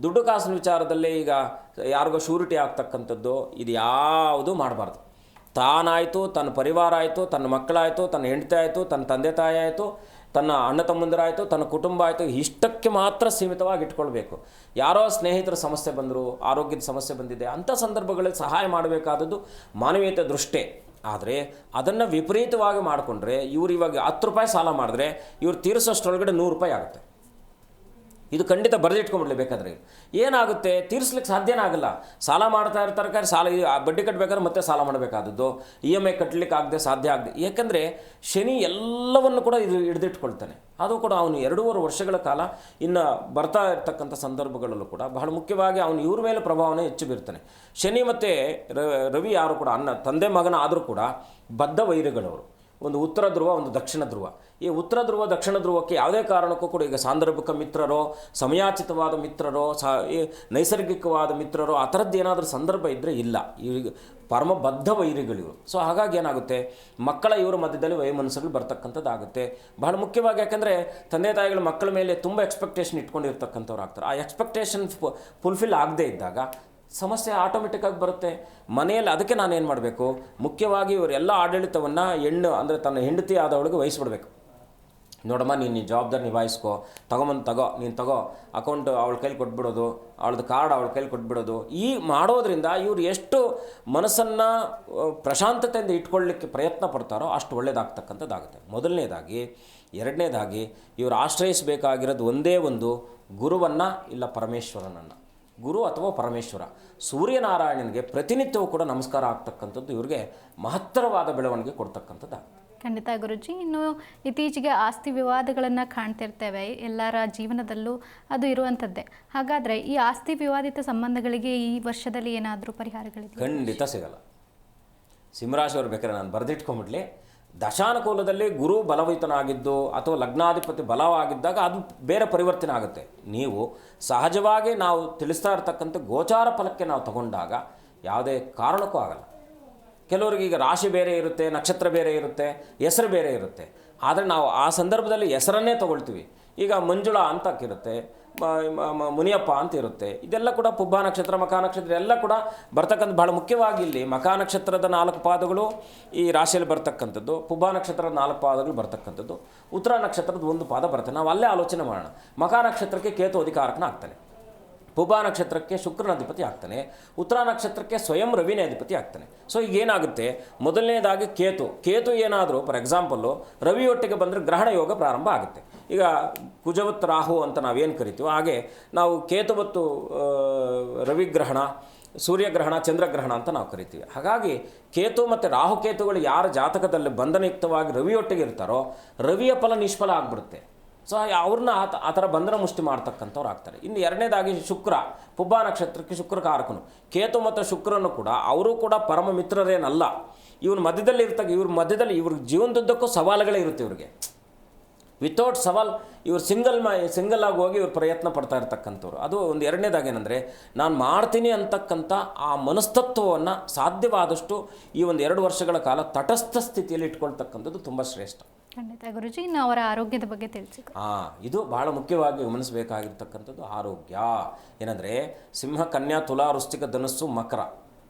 ದುಡ್ಡು ಕಾಸಿನ ವಿಚಾರದಲ್ಲಿ ಈಗ ಯಾರಿಗೋ ಶೂರಿಟಿ ಆಗ್ತಕ್ಕಂಥದ್ದು, ಇದು ಯಾವುದೂ ಮಾಡಬಾರ್ದು. ತಾನಾಯಿತು, ತನ್ನ ಪರಿವಾರ ಆಯಿತು, ತನ್ನ ಮಕ್ಕಳಾಯಿತು, ತನ್ನ ಹೆಂಡತಿ ಆಯಿತು, ತನ್ನ ತಂದೆ ತಾಯಿ ಆಯಿತು, ತನ್ನ ಅಣ್ಣ ತಮ್ಮಂದಿರಾಯಿತು, ತನ್ನ ಕುಟುಂಬ ಆಯಿತು, ಇಷ್ಟಕ್ಕೆ ಮಾತ್ರ ಸೀಮಿತವಾಗಿ ಇಟ್ಕೊಳ್ಬೇಕು. ಯಾರೋ ಸ್ನೇಹಿತರ ಸಮಸ್ಯೆ ಬಂದರು, ಆರೋಗ್ಯದ ಸಮಸ್ಯೆ ಬಂದಿದೆ, ಅಂಥ ಸಂದರ್ಭಗಳಲ್ಲಿ ಸಹಾಯ ಮಾಡಬೇಕಾದದ್ದು ಮಾನವೀಯತೆ ದೃಷ್ಟಿ. ಆದರೆ ಅದನ್ನು ವಿಪರೀತವಾಗಿ ಮಾಡಿಕೊಂಡ್ರೆ, ಇವ್ರು ಇವಾಗ 10 ರೂಪಾಯಿ ಸಾಲ ಮಾಡಿದ್ರೆ ಇವ್ರು ತೀರಿಸೋಷ್ಟರೊಳಗಡೆ 100 ರೂಪಾಯಿ ಆಗುತ್ತೆ. ಇದು ಖಂಡಿತ ಬರೆದಿಟ್ಕೊಂಡ್ಬಿಡ್ಲಿ. ಬೇಕಾದರೆ ಏನಾಗುತ್ತೆ, ತೀರಿಸ್ಲಿಕ್ಕೆ ಸಾಧ್ಯನೇ ಆಗಲ್ಲ. ಸಾಲ ಮಾಡ್ತಾ ಇರ್ತಾರೆ, ಸಾಲ ಬಡ್ಡಿ ಕಟ್ಟಬೇಕಾದ್ರೆ ಮತ್ತೆ ಸಾಲ ಮಾಡಬೇಕಾದದ್ದು, EMI ಕಟ್ಟಲಿಕ್ಕೆ ಆಗದೆ ಸಾಧ್ಯ ಆಗದೆ. ಏಕೆಂದರೆ ಶನಿ ಎಲ್ಲವನ್ನು ಕೂಡ ಇದು ಹಿಡಿದಿಟ್ಕೊಳ್ತಾನೆ. ಅದು ಕೂಡ ಅವನು 2.5 ವರ್ಷಗಳ ಕಾಲ ಇನ್ನು ಬರ್ತಾ ಇರ್ತಕ್ಕಂಥ ಸಂದರ್ಭಗಳಲ್ಲೂ ಕೂಡ ಬಹಳ ಮುಖ್ಯವಾಗಿ ಅವನು ಇವ್ರ ಮೇಲೆ ಪ್ರಭಾವನೆ ಹೆಚ್ಚು ಬೀರ್ತಾನೆ. ಶನಿ ಮತ್ತು ರವಿ ಯಾರು ಕೂಡ ತಂದೆ ಮಗನ ಆದರೂ ಕೂಡ ಬದ್ಧ ವೈರಿಗಳವರು. ಒಂದು ಉತ್ತರ ಧ್ರುವ, ಒಂದು ದಕ್ಷಿಣ ಧ್ರುವ. ಈ ಉತ್ತರ ಧ್ರುವ ದಕ್ಷಿಣ ಧ್ರುವಕ್ಕೆ ಯಾವುದೇ ಕಾರಣಕ್ಕೂ ಕೂಡ ಈಗ ಸಾಂದರ್ಭಿಕ ಮಿತ್ರರೋ, ಸಮಯಾಚಿತವಾದ ಮಿತ್ರರೋ, ನೈಸರ್ಗಿಕವಾದ ಮಿತ್ರರೋ ಆ ಥರದ್ದು ಏನಾದರೂ ಸಂದರ್ಭ ಇದ್ದರೆ ಇಲ್ಲ. ಈಗ ಪರಮಬದ್ಧ ವೈರಿಗಳಿವರು. ಸೊ ಹಾಗಾಗಿ ಏನಾಗುತ್ತೆ, ಮಕ್ಕಳ ಇವರ ಮಧ್ಯದಲ್ಲಿ ವೈಮನಸ್ಸುಗಳು ಬರ್ತಕ್ಕಂಥದ್ದಾಗುತ್ತೆ. ಬಹಳ ಮುಖ್ಯವಾಗಿ ಯಾಕೆಂದರೆ ತಂದೆ ತಾಯಿಗಳು ಮಕ್ಕಳ ಮೇಲೆ ತುಂಬ ಎಕ್ಸ್ಪೆಕ್ಟೇಷನ್ ಇಟ್ಕೊಂಡಿರ್ತಕ್ಕಂಥವ್ರು ಆಗ್ತಾರೆ. ಆ ಎಕ್ಸ್ಪೆಕ್ಟೇಷನ್ ಫುಲ್ಫಿಲ್ ಆಗದೇ ಇದ್ದಾಗ ಸಮಸ್ಯೆ ಆಟೋಮೆಟಿಕ್ಕಾಗಿ ಬರುತ್ತೆ ಮನೆಯಲ್ಲಿ. ಅದಕ್ಕೆ ನಾನೇನು ಮಾಡಬೇಕು, ಮುಖ್ಯವಾಗಿ ಇವರೆಲ್ಲ ಆಡಳಿತವನ್ನು ಅಂದರೆ ತನ್ನ ಹೆಂಡತಿ ಆದವಳಿಗೆ ವಹಿಸ್ಬಿಡ್ಬೇಕು. ನೋಡಮ್ಮ, ನೀನು ಜವಾಬ್ದಾರಿ ನಿಭಾಯಿಸ್ಕೋ, ನೀನು ತಗೋ ಅಕೌಂಟ್ ಅವಳ ಕೈಲಿ ಕೊಟ್ಬಿಡೋದು, ಅವಳದು ಕಾರ್ಡ್ ಅವಳ ಕೈಲಿ ಕೊಟ್ಬಿಡೋದು. ಈ ಮಾಡೋದ್ರಿಂದ ಇವರು ಎಷ್ಟು ಮನಸ್ಸನ್ನು ಪ್ರಶಾಂತತೆಯಿಂದ ಇಟ್ಕೊಳ್ಳಿಕ್ಕೆ ಪ್ರಯತ್ನ ಪಡ್ತಾರೋ ಅಷ್ಟು ಒಳ್ಳೆಯದಾಗ್ತಕ್ಕಂಥದ್ದಾಗುತ್ತೆ. ಮೊದಲನೇದಾಗಿ. ಎರಡನೇದಾಗಿ ಇವರು ಆಶ್ರಯಿಸಬೇಕಾಗಿರೋದು ಒಂದೇ ಒಂದು ಗುರುವನ್ನು, ಇಲ್ಲ ಪರಮೇಶ್ವರನನ್ನು. ಗುರು ಅಥವಾ ಪರಮೇಶ್ವರ, ಸೂರ್ಯನಾರಾಯಣನಿಗೆ ಪ್ರತಿನಿತ್ಯವೂ ಕೂಡ ನಮಸ್ಕಾರ ಆಗ್ತಕ್ಕಂಥದ್ದು ಇವ್ರಿಗೆ ಮಹತ್ತರವಾದ ಬೆಳವಣಿಗೆ ಕೊಡ್ತಕ್ಕಂಥದ್ದು. ಖಂಡಿತ ಗುರುಜಿ. ಇನ್ನು ಇತ್ತೀಚೆಗೆ ಆಸ್ತಿ ವಿವಾದಗಳನ್ನು ಕಾಣ್ತಿರ್ತೇವೆ, ಎಲ್ಲರ ಜೀವನದಲ್ಲೂ ಅದು ಇರುವಂಥದ್ದೇ. ಹಾಗಾದರೆ ಈ ಆಸ್ತಿ ವಿವಾದಿತ ಸಂಬಂಧಗಳಿಗೆ ಈ ವರ್ಷದಲ್ಲಿ ಏನಾದರೂ ಪರಿಹಾರಗಳಿದೆ? ಖಂಡಿತ ಸಿಗಲ್ಲ. ಸಿಂಹರಾಶಿಯವರು ಬೇಕಾದ್ರೆ ನಾನು ಬರೆದಿಟ್ಕೊಂಡ್ಬಿಡ್ಲಿ, ದಶಾನುಕೂಲದಲ್ಲಿ ಗುರು ಬಲವಿತನಾಗಿದ್ದು ಅಥವಾ ಲಗ್ನಾಧಿಪತಿ ಬಲವಾಗಿದ್ದಾಗ ಅದು ಬೇರೆ ಪರಿವರ್ತನೆ ಆಗುತ್ತೆ. ನೀವು ಸಹಜವಾಗಿ ನಾವು ತಿಳಿಸ್ತಾ ಇರ್ತಕ್ಕಂಥ ಗೋಚಾರ ಫಲಕ್ಕೆ ನಾವು ತಗೊಂಡಾಗ ಯಾವುದೇ ಕಾರಣಕ್ಕೂ ಆಗಲ್ಲ. ಕೆಲವರಿಗೆ ಈಗ ರಾಶಿ ಬೇರೆ ಇರುತ್ತೆ, ನಕ್ಷತ್ರ ಬೇರೆ ಇರುತ್ತೆ, ಹೆಸರು ಬೇರೆ ಇರುತ್ತೆ. ಆದರೆ ನಾವು ಆ ಸಂದರ್ಭದಲ್ಲಿ ಹೆಸರನ್ನೇ ತಗೊಳ್ತೀವಿ. ಈಗ ಮಂಜುಳಾ ಅಂತಕ್ಕಿರುತ್ತೆ, ಮುನಿಯಪ್ಪ ಅಂತ ಇರುತ್ತೆ. ಇದೆಲ್ಲ ಕೂಡ ಪುಬ್ಬ ನಕ್ಷತ್ರ, ಮಖಾ ನಕ್ಷತ್ರ ಎಲ್ಲ ಕೂಡ ಬರ್ತಕ್ಕಂಥ. ಭಾಳ ಮುಖ್ಯವಾಗಿ ಇಲ್ಲಿ ಮಖಾ ನಕ್ಷತ್ರದ 4 ಪಾದಗಳು ಈ ರಾಶಿಯಲ್ಲಿ ಬರ್ತಕ್ಕಂಥದ್ದು, ಪುಬ್ಬ ನಕ್ಷತ್ರದ 4 ಪಾದಗಳು ಬರ್ತಕ್ಕಂಥದ್ದು, ಉತ್ತರ ನಕ್ಷತ್ರದ 1 ಪಾದ ಬರುತ್ತೆ. ನಾವು ಅಲ್ಲೇ ಆಲೋಚನೆ ಮಾಡೋಣ. ಮಖಾ ನಕ್ಷತ್ರಕ್ಕೆ ಕೇತು ಅಧಿಕಾರಕನ ಆಗ್ತಾನೆ, ಪುಬ್ಬ ನಕ್ಷತ್ರಕ್ಕೆ ಶುಕ್ರನ ಅಧಿಪತಿ ಆಗ್ತಾನೆ, ಉತ್ತರ ನಕ್ಷತ್ರಕ್ಕೆ ಸ್ವಯಂ ರವಿನೇ ಅಧಿಪತಿ ಆಗ್ತಾನೆ. ಸೊ ಈಗ ಏನಾಗುತ್ತೆ, ಮೊದಲನೇದಾಗಿ ಕೇತು ಏನಾದರೂ ಫಾರ್ ಎಕ್ಸಾಂಪಲ್ಲು ರವಿಯೊಟ್ಟಿಗೆ ಬಂದರೆ ಗ್ರಹಣ ಯೋಗ ಪ್ರಾರಂಭ ಆಗುತ್ತೆ. ಈಗ ಕುಜವತ್ತು ರಾಹು ಅಂತ ನಾವೇನು ಕರಿತೀವೋ ಹಾಗೆ ನಾವು ಕೇತುವತ್ತು ರವಿಗ್ರಹಣ, ಸೂರ್ಯಗ್ರಹಣ, ಚಂದ್ರಗ್ರಹಣ ಅಂತ ನಾವು ಕರಿತೀವಿ. ಹಾಗಾಗಿ ಕೇತು ಮತ್ತು ರಾಹುಕೇತುಗಳು ಯಾರ ಜಾತಕದಲ್ಲಿ ಬಂಧನಯುಕ್ತವಾಗಿ ರವಿಯೊಟ್ಟಿಗೆ ಇರ್ತಾರೋ ರವಿಯ ಫಲ ನಿಷ್ಫಲ ಆಗಿಬಿಡುತ್ತೆ. ಸೊ ಅವ್ರನ್ನ ಆ ಥರ ಬಂಧನ ಮುಷ್ಟಿ ಮಾಡ್ತಕ್ಕಂಥವ್ರು ಆಗ್ತಾರೆ. ಇನ್ನು ಎರಡನೇದಾಗಿ ಶುಕ್ರ, ಪುಬ್ಬ ನಕ್ಷತ್ರಕ್ಕೆ ಶುಕ್ರಕಾರಕನು. ಕೇತು ಮತ್ತು ಶುಕ್ರನು ಕೂಡ ಅವರು ಕೂಡ ಪರಮ ಮಿತ್ರರೇನಲ್ಲ. ಇವ್ರ ಮಧ್ಯದಲ್ಲಿ ಇವ್ರ ಜೀವನದುದ್ದಕ್ಕೂ ಸವಾಲುಗಳೇ ಇರುತ್ತೆ. ಇವ್ರಿಗೆ ವಿತೌಟ್ ಸವಾಲ್ ಇವ್ರು ಸಿಂಗಲ್ ಆಗಿ ಹೋಗಿ ಇವ್ರು ಪ್ರಯತ್ನ ಪಡ್ತಾ ಇರ್ತಕ್ಕಂಥವ್ರು. ಅದು ಒಂದು. ಎರಡನೇದಾಗಿ ಏನಂದರೆ ನಾನು ಮಾಡ್ತೀನಿ ಅಂತಕ್ಕಂಥ ಆ ಮನಸ್ತತ್ವವನ್ನು ಸಾಧ್ಯವಾದಷ್ಟು ಈ ಒಂದು 2 ವರ್ಷಗಳ ಕಾಲ ತಟಸ್ಥ ಸ್ಥಿತಿಯಲ್ಲಿ ಇಟ್ಕೊಳ್ತಕ್ಕಂಥದ್ದು ತುಂಬ ಶ್ರೇಷ್ಠ. ಖಂಡಿತ ಗುರುಜಿ. ಇನ್ನು ಅವರ ಆರೋಗ್ಯದ ಬಗ್ಗೆ ತಿಳಿಸಿ. ಇದು ಬಹಳ ಮುಖ್ಯವಾಗಿ ಗಮನಿಸಬೇಕಾಗಿರ್ತಕ್ಕಂಥದ್ದು ಆರೋಗ್ಯ. ಏನಂದರೆ ಸಿಂಹ, ಕನ್ಯಾ, ತುಲಾ, ವೃಶ್ಚಿಕ, ಧನಸ್ಸು, ಮಕರ,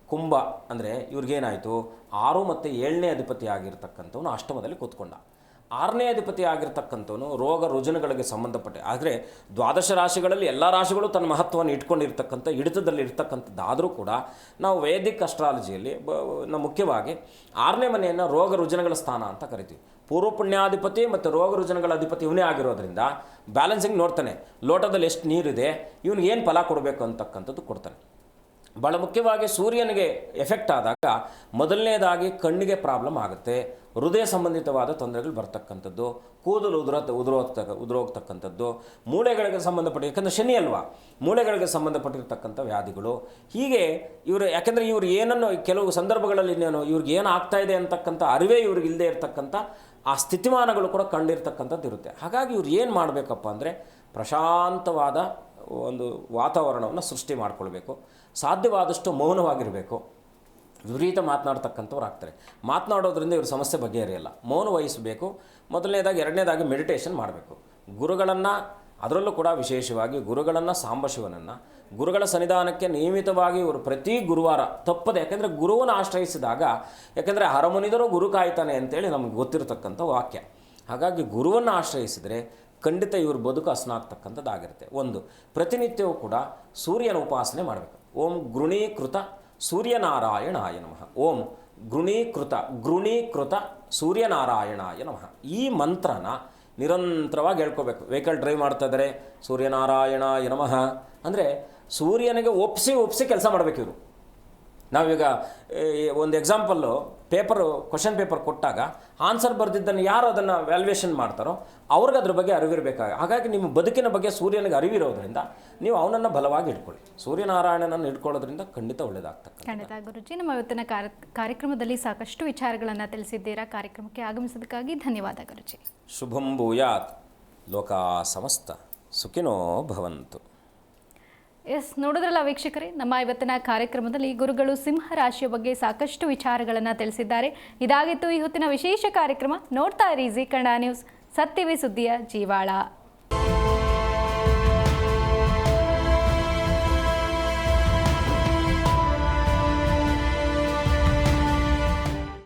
ಕುಂಭ ಅಂದರೆ ಇವ್ರಿಗೇನಾಯಿತು, 6 ಮತ್ತು 7ನೇ ಅಧಿಪತಿ ಆಗಿರ್ತಕ್ಕಂಥವನು ಅಷ್ಟಮದಲ್ಲಿ ಕೂತ್ಕೊಂಡ. 6ನೇ ಅಧಿಪತಿ ಆಗಿರ್ತಕ್ಕಂಥವನು ರೋಗ ರುಜಿನಗಳಿಗೆ ಸಂಬಂಧಪಟ್ಟ. ಆದರೆ ದ್ವಾದಶ ರಾಶಿಗಳಲ್ಲಿ ಎಲ್ಲ ರಾಶಿಗಳು ತನ್ನ ಮಹತ್ವವನ್ನು ಇಟ್ಕೊಂಡಿರ್ತಕ್ಕಂಥ ಹಿಡಿತದಲ್ಲಿ ಇರ್ತಕ್ಕಂಥದ್ದಾದರೂ ಕೂಡ ನಾವು ವೈದಿಕ ಅಸ್ಟ್ರಾಲಜಿಯಲ್ಲಿ ಮುಖ್ಯವಾಗಿ 6ನೇ ಮನೆಯನ್ನು ರೋಗ ರುಜಿನಗಳ ಸ್ಥಾನ ಅಂತ ಕರಿತೀವಿ. ಪೂರ್ವ ಪುಣ್ಯಾಧಿಪತಿ ಮತ್ತು ರೋಗ ರುಜಿನಗಳ ಅಧಿಪತಿ ಇವನೇ ಆಗಿರೋದ್ರಿಂದ ಬ್ಯಾಲೆನ್ಸಿಂಗ್ ನೋಡ್ತಾನೆ. ಲೋಟದಲ್ಲಿ ಎಷ್ಟು ನೀರಿದೆ, ಇವನಿಗೆ ಏನು ಫಲ ಕೊಡಬೇಕು ಅಂತಕ್ಕಂಥದ್ದು ಕೊಡ್ತಾನೆ. ಭಾಳ ಮುಖ್ಯವಾಗಿ ಸೂರ್ಯನಿಗೆ ಎಫೆಕ್ಟ್ ಆದಾಗ ಮೊದಲನೇದಾಗಿ ಕಣ್ಣಿಗೆ ಪ್ರಾಬ್ಲಮ್ ಆಗುತ್ತೆ, ಹೃದಯ ಸಂಬಂಧಿತವಾದ ತೊಂದರೆಗಳು ಬರ್ತಕ್ಕಂಥದ್ದು, ಕೂದಲು ಉದುರೋಗ್ತಕ್ಕಂಥದ್ದು, ಮೂಳೆಗಳಿಗೆ ಸಂಬಂಧಪಟ್ಟ, ಯಾಕಂದರೆ ಶನಿ ಅಲ್ವಾ, ಮೂಳೆಗಳಿಗೆ ಸಂಬಂಧಪಟ್ಟಿರ್ತಕ್ಕಂಥ ವ್ಯಾಧಿಗಳು. ಹೀಗೆ ಇವರು, ಯಾಕೆಂದರೆ ಇವ್ರು ಏನನ್ನು ಕೆಲವು ಸಂದರ್ಭಗಳಲ್ಲಿ ಇವ್ರಿಗೆ ಏನು ಆಗ್ತಾ ಇದೆ ಅಂತಕ್ಕಂಥ ಅರಿವೇ ಇವ್ರಿಗೆ ಇಲ್ಲದೆ ಇರತಕ್ಕಂಥ ಆ ಸ್ಥಿತಿಮಾನಗಳು ಕೂಡ ಕಂಡಿರ್ತಕ್ಕಂಥದ್ದು ಇರುತ್ತೆ. ಹಾಗಾಗಿ ಇವ್ರು ಏನು ಮಾಡಬೇಕಪ್ಪ ಅಂದರೆ ಪ್ರಶಾಂತವಾದ ಒಂದು ವಾತಾವರಣವನ್ನು ಸೃಷ್ಟಿ ಮಾಡಿಕೊಳ್ಬೇಕು. ಸಾಧ್ಯವಾದಷ್ಟು ಮೌನವಾಗಿರಬೇಕು. ವಿಪರೀತ ಮಾತನಾಡ್ತಕ್ಕಂಥವ್ರು ಆಗ್ತಾರೆ. ಮಾತನಾಡೋದ್ರಿಂದ ಇವ್ರ ಸಮಸ್ಯೆ ಬಗೆಹರಿಯಲ್ಲ. ಮೌನ ವಹಿಸಬೇಕು ಮೊದಲನೇದಾಗಿ. ಎರಡನೇದಾಗಿ ಮೆಡಿಟೇಷನ್ ಮಾಡಬೇಕು. ಗುರುಗಳನ್ನು, ಅದರಲ್ಲೂ ಕೂಡ ವಿಶೇಷವಾಗಿ ಗುರುಗಳನ್ನು, ಸಾಂಬಶಿವನನ್ನು, ಗುರುಗಳ ಸನ್ನಿಧಾನಕ್ಕೆ ನಿಯಮಿತವಾಗಿ ಇವರು ಪ್ರತಿ ಗುರುವಾರ ತಪ್ಪದೆ, ಯಾಕೆಂದರೆ ಗುರುವನ್ನು ಆಶ್ರಯಿಸಿದಾಗ, ಯಾಕೆಂದರೆ ಹರಮುನಿದರೂ ಗುರು ಕಾಯ್ತಾನೆ ಅಂತೇಳಿ ನಮಗೆ ಗೊತ್ತಿರತಕ್ಕಂಥ ವಾಕ್ಯ. ಹಾಗಾಗಿ ಗುರುವನ್ನು ಆಶ್ರಯಿಸಿದರೆ ಖಂಡಿತ ಇವ್ರ ಬದುಕು ಹಸನಾಗ್ತಕ್ಕಂಥದ್ದಾಗಿರುತ್ತೆ. ಒಂದು, ಪ್ರತಿನಿತ್ಯವೂ ಕೂಡ ಸೂರ್ಯನ ಉಪಾಸನೆ ಮಾಡಬೇಕು. ಓಂ ಗೃಣೀಕೃತ ಸೂರ್ಯನಾರಾಯಣಾಯ ನಮಃ. ಓಂ ಗೃಣೀಕೃತ ಸೂರ್ಯನಾರಾಯಣಾಯ ನಮಃ. ಈ ಮಂತ್ರನ ನಿರಂತರವಾಗಿ ಹೇಳ್ಕೋಬೇಕು. ವೆಹಿಕಲ್ ಡ್ರೈವ್ ಮಾಡ್ತಾ ಇದ್ದಾರೆ, ಸೂರ್ಯನಾರಾಯಣಾಯ ನಮಃ ಅಂದರೆ ಸೂರ್ಯನಿಗೆ ಒಪ್ಪಿಸಿ ಕೆಲಸ ಮಾಡಬೇಕು ಇವರು. ನಾವೀಗ ಒಂದು ಎಕ್ಸಾಂಪಲ್ಲು, ಕ್ವಶನ್ ಪೇಪರ್ ಕೊಟ್ಟಾಗ ಆನ್ಸರ್ ಬರೆದಿದ್ದನ್ನು ಯಾರು ಅದನ್ನು ವ್ಯಾಲ್ಯೂಯೇಷನ್ ಮಾಡ್ತಾರೋ ಅವ್ರಿಗೆ ಅದ್ರ ಬಗ್ಗೆ ಅರಿವಿರಬೇಕಾಗ. ಹಾಗಾಗಿ ನಿಮ್ಮ ಬದುಕಿನ ಬಗ್ಗೆ ಸೂರ್ಯನಿಗೆ ಅರಿವಿರೋದ್ರಿಂದ ನೀವು ಅವನನ್ನು ಬಲವಾಗಿ ಇಟ್ಕೊಳ್ಳಿ. ಸೂರ್ಯನಾರಾಯಣನನ್ನು ಇಟ್ಕೊಳ್ಳೋದ್ರಿಂದ ಖಂಡಿತ ಒಳ್ಳೆಯದಾಗ್ತದೆ. ಖಂಡಿತ ಗುರುಜಿ. ನಮ್ಮ ಇವತ್ತಿನ ಕಾರ್ಯಕ್ರಮದಲ್ಲಿ ಸಾಕಷ್ಟು ವಿಚಾರಗಳನ್ನು ತಿಳಿಸಿದ್ದೀರಾ. ಕಾರ್ಯಕ್ರಮಕ್ಕೆ ಆಗಮಿಸೋದಕ್ಕಾಗಿ ಧನ್ಯವಾದ ಗುರುಜಿ. ಶುಭಂ ಭೂಯಾತ್. ಲೋಕಾ ಸಮಸ್ತ ಸುಖಿನೋ ಭವಂತು. ನೋಡಿದ್ರಲ್ಲ ವೀಕ್ಷಕರೇ, ನಮ್ಮ ಇವತ್ತಿನ ಕಾರ್ಯಕ್ರಮದಲ್ಲಿ ಗುರುಗಳು ಸಿಂಹ ರಾಶಿಯ ಬಗ್ಗೆ ಸಾಕಷ್ಟು ವಿಚಾರಗಳನ್ನು ತಿಳಿಸಿದ್ದಾರೆ. ಇದಾಗಿತ್ತು ಈ ಹೊತ್ತಿನ ವಿಶೇಷ ಕಾರ್ಯಕ್ರಮ. ನೋಡ್ತಾ ಇರಿ ಜೀ ಕನ್ನಡ ನ್ಯೂಸ್, ಸತ್ಯವೇ ಸುದ್ದಿಯ ಜೀವಾಳ.